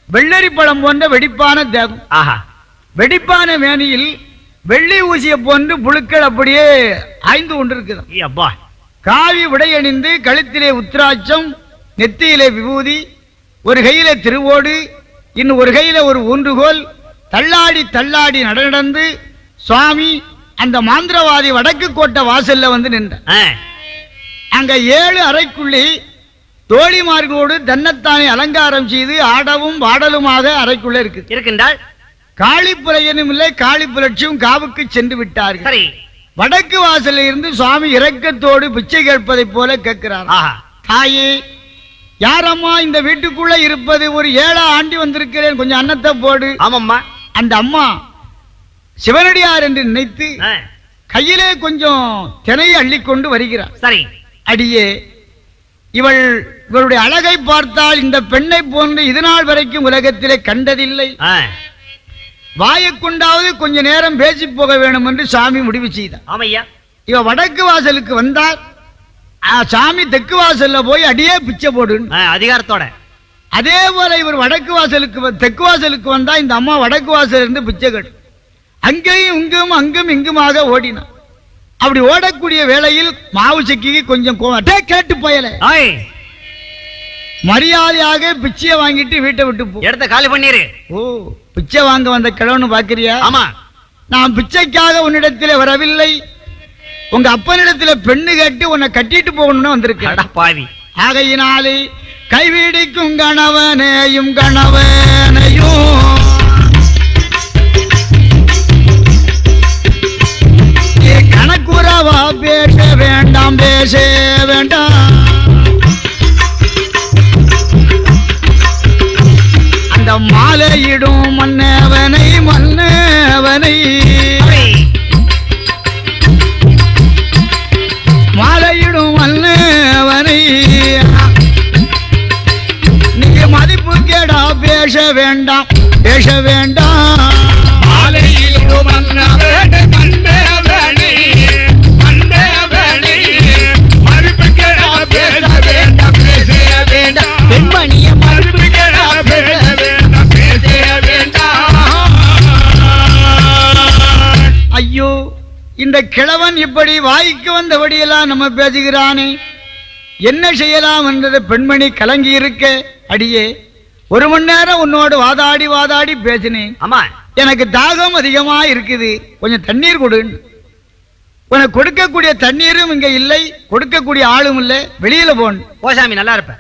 வெள்ளரி பழம் போன்ற வெடிப்பான தேகம், வெடிப்பான மேனியில் வெள்ளி ஊசிய போன்று புழுக்கள் அப்படியே ஆய்ந்து கொண்டிருக்கிறது. காவி உடையணிந்து கழுத்திலே உத்திராட்சம், நெத்தியிலே விபூதி, ஒரு கையிலே திருவோடு, இன்னும் ஒரு கையில ஒரு ஊன்றுகோல், தள்ளாடி தள்ளாடி நடந்து சுவாமி அந்த மாந்திரவாதி வடக்கு கோட்டை வாசல்ல வந்து நின்ற. அங்க 7 அறைக்குள்ளே தோழிமார்களோடு தன்னைத்தானே அலங்காரம் செய்து ஆடவும் பாடலுமாக அறைக்குள்ளே இருக்கின்றாள். காளிப்புலையனும் இல்லை, காளிப்புலட்சியும் காவுக்கு சென்று விட்டார்கள். வடக்கு வாசலில் இருந்து சுவாமி இரக்கத்தோடு பிச்சை கேட்பதை போல கேட்கிறார். தாயே, யாரம்மா இந்த வீட்டுக்குள்ள இருப்பது? ஒரு 7 ஆண்டி வந்திருக்கிறேன், கொஞ்சம் அன்னத்தை போடு. ஆமாம்மா. அந்த அம்மா சிவனடியார் என்று நினைத்து கையிலே கொஞ்சம் தினையை அள்ளிக்கொண்டு வருகிறார். சரி. அடியே, இவளுடைய அழகை பார்த்தால் இந்த பெண்ணை போன்று இதுநாள் வரைக்கும் உலகத்திலே கண்டதில்லை. வாயை கொண்டாவது கொஞ்ச நேரம் பேசி போக வேண்டும் என்று சாமி முடிவு செய்தார். இவ வடக்கு வாசலுக்கு வந்தார். சாமி தெற்கு வாசல்ல போய் அடியே பிச்சை போடு அதிகாரத்தோட. அதே போல இவர் வடக்கு வாசலுக்கு தெற்கு வாசலுக்கு வந்தா இந்த அம்மா வடக்கு வாசல் இருந்து பிச்சை கட்டு அங்கேயும் இங்கும் அங்கும் இங்குமாக ஓடினார். அப்படி ஓடக்கூடிய வேளையில் மாவு சக்கிக்கு கொஞ்சம் கேட்டு போயல மரியாதையாக பிச்சையை வாங்கிட்டு வீட்டை விட்டு போ, இடத்த காலி பண்ணிரு. ஓ, பிச்சை வாங்க வந்த கிழவனு பாக்குறியா? ஆமா. நான் பிச்சைக்காக உன்னிடத்திலே வரவில்லை, உங்க அப்பனிடத்துல பெண்ணு கட்டி உன்னை கட்டிட்டு போகணும்னு வந்திருக்க பாவி. ஆகையினாலே கைவிடிக்கும் கணவனையும் கணவனையும் கணக்குறவா பேச வேண்டாம், பேச வேண்டாம். அந்த மாலையிடும் மன்னவனை மன்னவனை மாலையிடும் மன்னவனை நீங்க மதிப்பு கேடா, பேச வேண்டாம், பேச வேண்டாம். மாலையிடும் மன்னவனை மன்னவனை மன்னவனை மதிப்பு கேடா, பேச வேண்டாம், பேச வேண்டாம். பெண்மணிய மதிப்பு கேடா, பேச வேண்டாம், பேச வேண்டாம். ஐயோ, இந்த கிழவன் இப்படி வாய்க்கு வந்தபடியெல்லாம் நம்ம பேசுகிறானே, என்ன செய்யலாம் என்றது பெண்மணி கலங்கி இருக்க. அடியே, 1 மணி நேரம் உன்னோடு வாதாடி வாதாடி பேசினேன். ஆமா, எனக்கு தாகம் அதிகமா இருக்குது, கொஞ்சம் தண்ணீர் கொடு. உனக்கு கொடுக்கக்கூடிய தண்ணீரும் இங்க இல்லை, கொடுக்கக்கூடிய ஆளும் இல்லை, வெளியில போன். ஓசாமி நல்லா இருப்ப.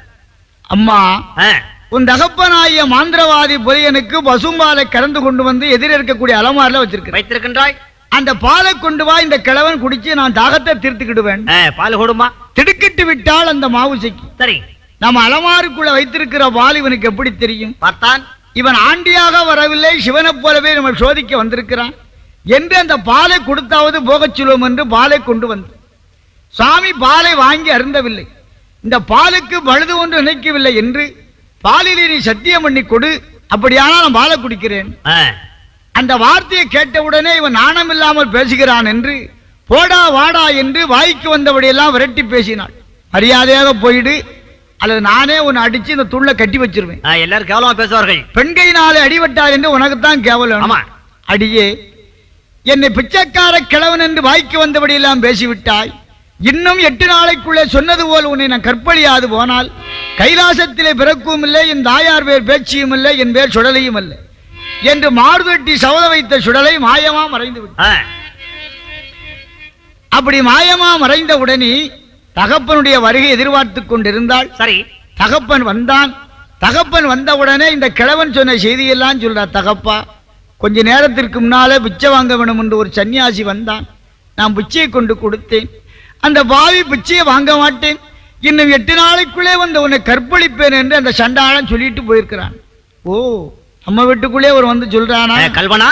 அம்மா, ஆ, உன் தகப்பனாகிய மாந்திரவாதி பொலியனுக்கு பசும்பாலை கறந்து கொண்டு வந்து எதிர இருக்கக்கூடிய அலமாரில வைத்திருக்கின்றாய். அந்த பாலை கொண்டு வா, இந்த கிழவன் குடிச்சு நான் தாகத்தை தீர்த்துக்கிடுவேன். பால் கொடுமா. திடுக்கிட்டு விட்டால் அந்த மாவுசைக்கு. சரி, நம்ம அலமாருக்குள்ள வைத்திருக்கிற பால் இவனுக்கு எப்படி தெரியும்? பார்த்தான். இவன் ஆண்டியாக வரவில்லை, சிவனை போலவே நம்ம சோதிக்க வந்திருக்கிறான் என்று அந்த பாலை கொடுத்தாவது போகச் சொல்லுவோம் என்று பாலை கொண்டு வந்து சுவாமி பாலை வாங்கி அருந்தவில்லை. இந்த பாலுக்கு பழுது ஒன்று நினைக்கவில்லை என்று பாலிலே நீ சத்தியம் பண்ணி கொடு, அப்படியானால் நான் பாலை குடிக்கிறேன். அந்த வார்த்தையை கேட்டவுடனே இவன் நாணம் இல்லாமல் பேசுகிறான் என்று போடா வாடா என்று வாய்க்கு வந்தபடியெல்லாம் விரட்டி பேசினாள். மரியாதையாக போயிடு, அல்லது நானே உன்னை அடிச்சு இந்த துள்ள கட்டி வச்சிருவேன். எல்லாரும் கேவலமா பேசுவார்கள். பெண்கையினாலே அடிபட்டார் என்று உனக்குத்தான் கேவலம். அடியே, என்னை பிச்சைக்கார கிழவன் என்று வாய்க்கு வந்தபடியெல்லாம் பேசிவிட்டாய். இன்னும் 8 நாளைக்குள்ளே சொன்னது போல் உன்னை நான் கற்பழியாது போனால் கைலாசத்திலே பிறக்கவும் இல்லை, என் தாயார் பேர் பேச்சியும் இல்லை, என் பேர் சுடலையும் இல்லை என்று மார்தட்டி சவத வைத்த சுடலை மாயமா மறைந்து விட்டார். அப்படி மாயமா மறைந்த உடனே தகப்பனுடைய வருகை எதிர்பார்த்து கொண்டிருந்தாள். சரி, தகப்பன் வந்தான். தகப்பன் வந்தவுடனே இந்த கிழவன் சொன்ன செய்தியெல்லாம் சொல்றா. தகப்பா, கொஞ்ச நேரத்திற்கு முன்னாலே பிச்சை வாங்க வேணும் என்று ஒரு சன்னியாசி வந்தான். நான் பிச்சையை கொண்டு கொடுத்தேன். அந்த பாவி பிச்சையை வாங்க மாட்டேன், இன்னும் 8 நாளைக்குள்ளே வந்து உன்னை கற்பழிப்பேன் என்று அந்த சண்டாளன் சொல்லிட்டு போயிருக்கிறான். ஓ, நம்ம வீட்டுக்குள்ளே ஒரு வந்து சொல்றானா? கல்வனா,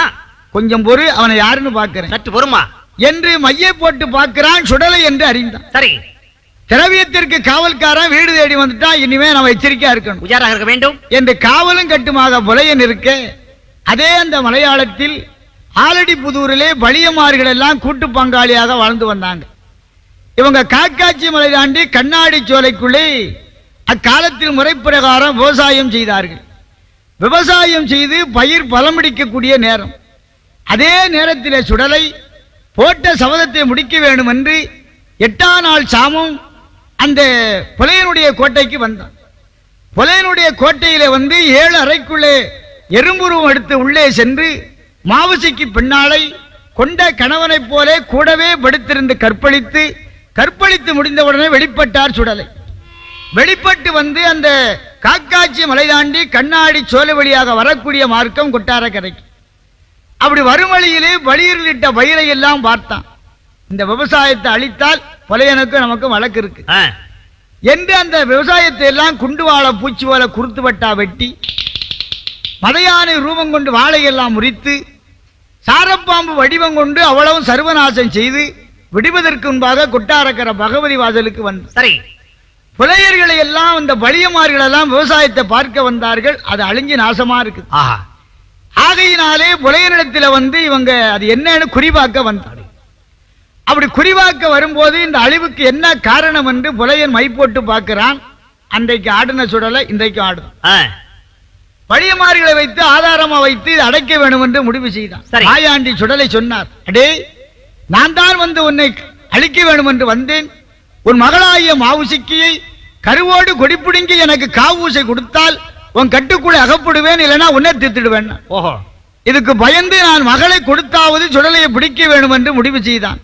கொஞ்சம் பொறு, அவனை யாருன்னு பார்க்கிறேன், சற்று பொறுமா என்று மையை போட்டு பார்க்கிறான். சுடலை என்று அறிந்தான். சரி, திரவியத்திற்கு காவல்காரன் வீடு தேடி வந்துட்டான். இனிமே நம்ம எச்சரிக்கையா இருக்கணும், உஜாராக இருக்க வேண்டும் என்று காவலும் கட்டுமாக புலையன் இருக்க, அதே அந்த மலையாளத்தில் ஆலடி புதூரிலே பலியமார்கள் எல்லாம் கூட்டு பங்காளியாக வாழ்ந்து வந்தாங்க. இவங்க காக்காட்சி மலை தாண்டி கண்ணாடி சோலைக்குள்ளே அக்காலத்தில் முறைப்பிரகாரம் விவசாயம் செய்தார்கள். விவசாயம் செய்து பயிர் பலமடிக்கக்கூடிய நேரம். அதே நேரத்திலே சுடலை போட்ட சபதத்தை முடிக்க வேண்டும் என்று 8ஆம் நாள் சாமம் அந்த புலையனுடைய கோட்டைக்கு வந்தான். புலையனுடைய கோட்டையிலே வந்து 7 அறைக்குள்ளே எறும்புருவம் எடுத்து உள்ளே சென்று மாவுசிக்கு பின்னாலை கொண்ட கணவனைப் போல கூடவே படுத்திருந்து கற்பழித்து முடிந்தவுடனே வெளிப்பட்டார் சுடலை. வெளிப்பட்டு வந்து அந்த காக்காட்சி மலை தாண்டி கண்ணாடி சோலை வழியாக வரக்கூடிய மார்க்கம் கொட்டார கரைக்கு. அப்படி வரும் வழியிலே பலியிட்ட பயிரை எல்லாம் பார்த்தான். இந்த விவசாயத்தை அழித்தால் புலையனுக்கு நமக்கு வழக்கு இருக்கு என்று அந்த விவசாயத்தை எல்லாம் குண்டு வாழை பூச்சி போல குறுத்து வட்டா வெட்டி மதையானை ரூபம் கொண்டு வாழையெல்லாம் முறித்து சாரப்பாம்பு வடிவம் கொண்டு அவ்வளவும் சர்வநாசம் செய்து விடுவதற்கு முன்பாக கொட்டாரக்கர பகவதி வாசலுக்கு வந்து சரி, புலையர்களை எல்லாம் அந்த பலியமார்கள் எல்லாம் விவசாயத்தை பார்க்க வந்தார்கள். அது அழிஞ்சு நாசமா இருக்கு. ஆகையினாலே புலையனிடத்தில் வந்து இவங்க அது என்னன்னு குறிபாக்க வந்தார்கள். அப்படி குறிவாக்க வரும்போது இந்த அழிவுக்கு என்ன காரணம் என்று புலையன் மை போட்டு பார்க்கிறான். அன்றைக்கு ஆடின சுடலை இன்றைக்கு ஆடும் பழியமாரிகளை வைத்து ஆதாரமா வைத்து இதை அடைக்க வேண்டும் என்று முடிவு செய்தான். மாயாண்டி சுடலை சொன்னார், அடே, நான் தான் வந்து உன்னை அழிக்க வேண்டும் என்று வந்தேன். உன் மகளாகிய மாவுசிக்கியை கருவோடு கொடிப்பிடுங்கி எனக்கு காவூசை கொடுத்தால் உன் கட்டுக்குள்ளே அகப்படுவேன், இல்லைன்னா உன்னை தீர்த்திடுவேன். ஓஹோ, இதுக்கு பயந்து நான் மகளை கொடுத்தாவது சுடலையை பிடிக்க வேண்டும் என்று முடிவு செய்தான்.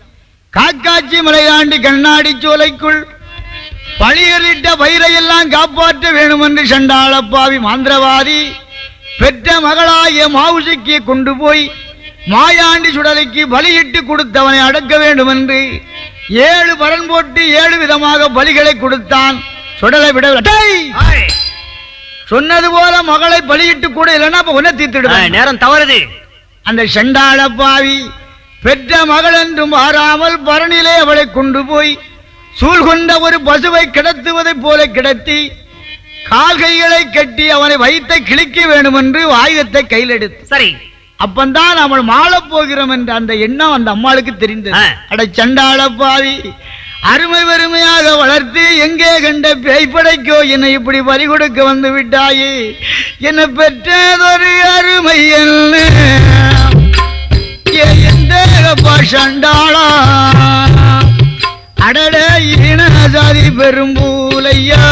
காக்காட்சி மலையாண்டி கண்ணாடி சோலைக்குள் பழிகளிட்ட பயிரையெல்லாம் காப்பாற்ற வேண்டும் என்று சண்டாளப்பாவி மாந்திரவாதி பெற்ற மகளாகிய மாவுசிக்கியை கொண்டு போய் மாயாண்டி சுடலைக்கு பலியிட்டு கொடுத்தவனை அடக்க வேண்டும் என்று 7 பரன் போட்டு 7 விதமாக பலிகளை கொடுத்தான். சுடலை விடவில்லை. சொன்னது போல மகளை பலியிட்டு கூட இல்லைன்னா உன்னை தீர்த்திடுவேன். நேரம் தவறுது. அந்த சண்டாளப்பாவி பெற்ற மகள் என்றும் மாறாமல் பரணிலே அவளை கொண்டு போய் சூழ்கொண்ட ஒரு பசுவை கிடத்துவதைப் போல கிடத்தி கால்கைகளை கட்டி அவனை வைத்தை கிழிக்க வேண்டும் என்று ஆயுதத்தை கையில் எடுத்து சரி, அப்பந்தான் அவள் மாளப் போகிறோம் என்ற அந்த எண்ணம் அந்த அம்மாளுக்கு தெரிந்தது. அட சண்டாளப்பாவி, அருமை பெருமையாக வளர்த்து எங்கே கண்ட பேய்ப்படைக்கோ என்னை இப்படி பறி கொடுக்க வந்து விட்டாயே, என்னை பெற்றதொரு அருமை சண்டாளா அடட ஈன சாதி பெரும்பூலையா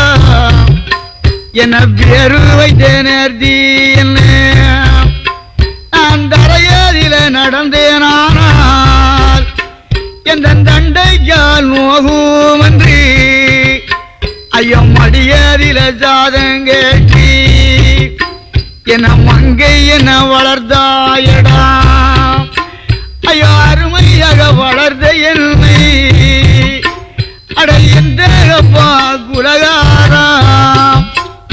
என பேரு வைத்தேனர்த்தி என்ன நான் தரையதில நடந்தேனானால் எந்த தண்டைக்கால் நோகுமன்றி ஐயோ மடியதில சாதங்கேட்டி என மங்கை என வளர்த்தாயடா ஐயோ அருமையாக வளர்ந்த என்னை அட எந்தப்பா குலகாரா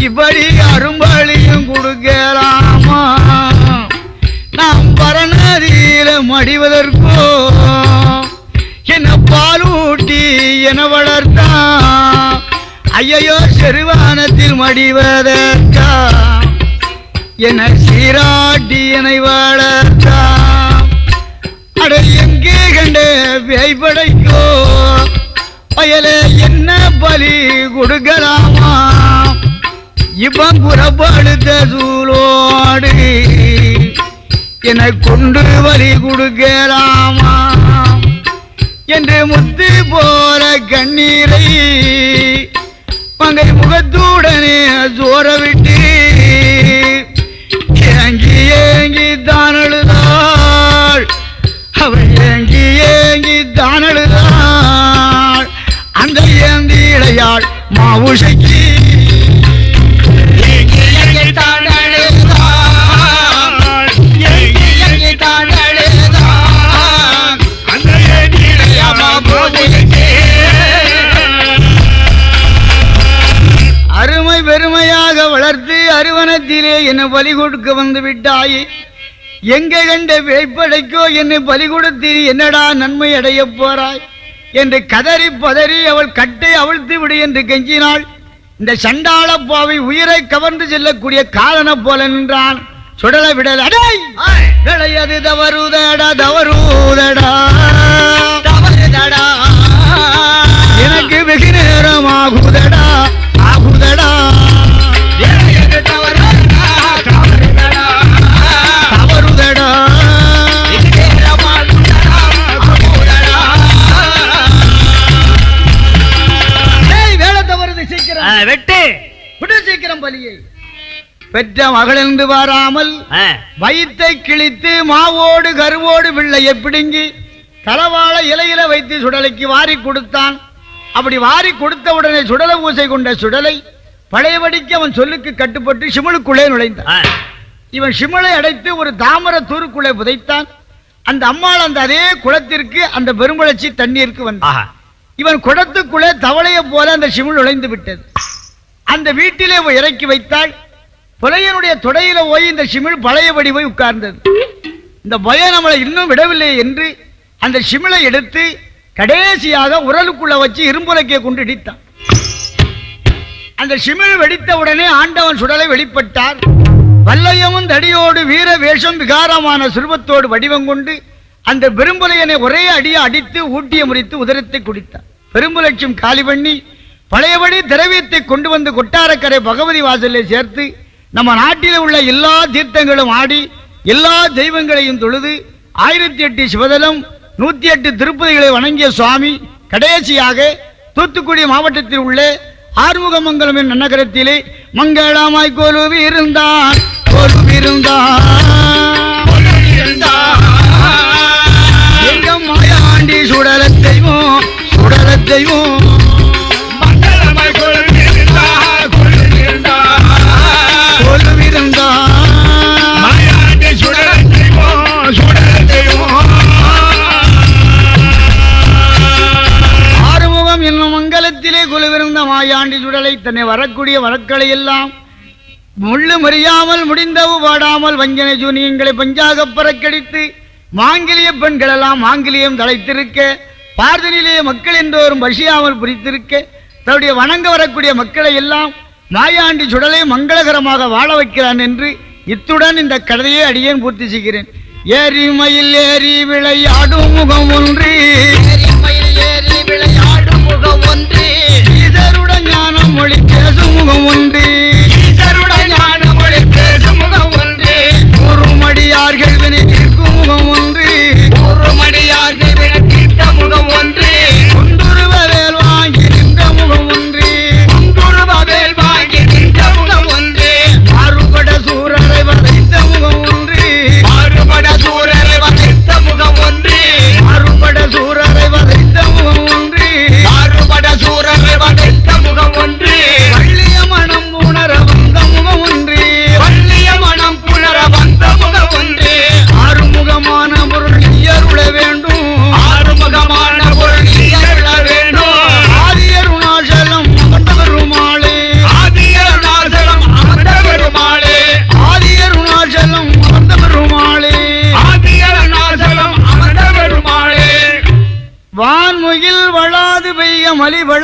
இப்படி அரும்பாளியும் கொடுக்கலாமா நாம் பரணதியில மடிவதற்கோ என்ன பாலூட்டி என வளர்த்தா ஐயோ செருவானத்தில் மடிவதற்கா என சீராட்டி என்னை வளர்த்தா அட எங்கே கண்ட வேய்படைக்கோ பயல என்ன பலி கொடுக்கலாமா இவன் புறப்படுத்த சூலோடு என்னை கொண்டு வலி கொடுக்கலாமா என்று முத்து போல கண்ணீரை மங்கை முகத்துடனே சோர விட்டு ஏங்கி ஏங்கி தான் அழுதாள் அவள் ஏங்கி ஏங்கி தான் அழுதாள் அந்த ஏந்தி இளையாள் மாவுஷைக்கு அருமை பெருமையாக வளர்த்து அருவனத்திலே என்னை பலி கொடுக்க வந்து விட்டாயே எங்கே கண்ட வேய்ப்படைக்கோ என்னை பலி கொடுத்து என்னடா நன்மை அடைய போறாய் என்று கதறி பதறி அவள் கட்டை அவிழ்த்து விடு என்று கெஞ்சினாள். இந்த சண்டாள பாவை உயிரை கவர்ந்து செல்லக்கூடிய காலன போல நின்றான். சுடல விடல் அடை விளையது தவறுதடா தவறுதடா தவறுதடா எனக்கு வெகு நேரம் ஆகுதடா ஆகுதடா தவறுதடா வேலை தவறுது சீக்கிரம் வெட்டு விடு சீக்கிரம் பலியை பெற்ற மகளென்று வாராமல் வயிற்றை கிழித்து மாவோடு கருவோடு பிள்ளையை பிடுங்கி தலவாழ இலையில வைத்து சுடலைக்கு வாரி கொடுத்தான். அப்படி வாரி கொடுத்த உடனே சுடல பூசை கொண்ட சுடலை பழையபடிக்கு அவன் சொல்லுக்கு கட்டுப்பட்டு சிமிழுக்குள்ளே நுழைந்தான். இவன் சிமிழை அடைத்து ஒரு தாமர தூருக்குள்ளே புதைத்தான். அந்த அம்மாள் அந்த அதே குளத்திற்கு அந்த பெரும்பளச்சி தண்ணீருக்கு வந்தான். இவன் குளத்துக்குள்ளே தவளையை போல அந்த சிமிழ் நுழைந்து விட்டது. அந்த வீட்டிலே இறக்கி வைத்தாள். புலையனுடைய தொடையில போய் இந்த சிமிழ் பழையபடி போய் உட்கார்ந்தது. இந்த பயம் நம்மளை இன்னும் விடவில்லை என்று அந்த சிமிழை எடுத்து கடைசியாக உரலுக்குள்ள வச்சு இரும்புலக்கே கொண்டு இடித்தான். அந்த சிமிழ் வெடித்த உடனே ஆண்டவன் சுடலை வெளிப்பட்டார். வல்லையமும் தடியோடு வீர வேஷம் விகாரமான சுருபத்தோடு வடிவம் கொண்டு அந்த பெரும்புலையனை ஒரே அடியை அடித்து ஊட்டிய முறித்து உதரத்தை குடித்தார். பெரும்புலட்சும் காலி பண்ணி பழையபடி திரவியத்தை கொண்டு வந்து கொட்டாரக்கரை பகவதி வாசலை சேர்த்து நம்ம நாட்டில் உள்ள எல்லா தீர்த்தங்களும் ஆடி எல்லா தெய்வங்களையும் தொழுது 1008 சிவதலம் 108 திருப்பதிகளை வணங்கிய சுவாமி கடைசியாக தூத்துக்குடி மாவட்டத்தில் உள்ள ஆறுமுகமங்கலம் என்ற நகரத்திலே மங்களமாய் கொலுவிருந்தான் எங்கம் மாயாண்டி சுடலத்தையும் சுடலத்தையும் ஆறுமுகம் என்னும் மங்கலத்திலே குலுவிருந்த மாயாண்டி சுடலை தன்னை வரக்கூடிய வரக்களை எல்லாம் முள்ளு மறியாமல் முடிந்தவு பாடாமல் வஞ்சனை ஜூனியங்களை பஞ்சாக பறக்கடித்து மாங்கிலிய பெண்கள் எல்லாம் மாங்கிலியம் தலைத்திருக்க பார்தனிலே மக்கள் என்றோரும் பசியாமல் புரித்திருக்க தன்னுடைய வணங்க வரக்கூடிய மக்களை எல்லாம் மாயாண்டி சுடலை மங்களகரமாக வாழ வைக்கிறான் என்று இத்துடன் இந்த கதையை அடியேன் பூர்த்தி செய்கிறேன். ஏரி மயில் ஏறி விளையாடும் முகம் ஒன்று ஈசருடன் ஞானம் மொழி பேசும் முகம் ஒன்று கூறுமடியார்கள் வினை தீர்க்கும் முகம் ஒன்று குண்டுருவ வேல் வாங்கி நின்ற முகம் ஒன்று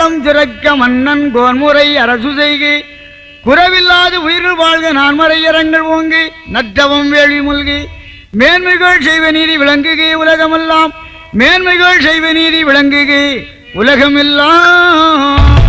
வளம் சிறக்க மன்னன் கோன்முறை அரசு செய்கை குறவில்லாது உயிர்கள் வாழ்க நான்மறை அரங்கள் ஓங்கி நற்றவம் வேள்வி முல்கி மேன்மைகள் செய்வ நீதி விளங்குகே உலகமெல்லாம் மேன்மைகள் செய்வ நீதி விளங்குகே உலகமெல்லாம்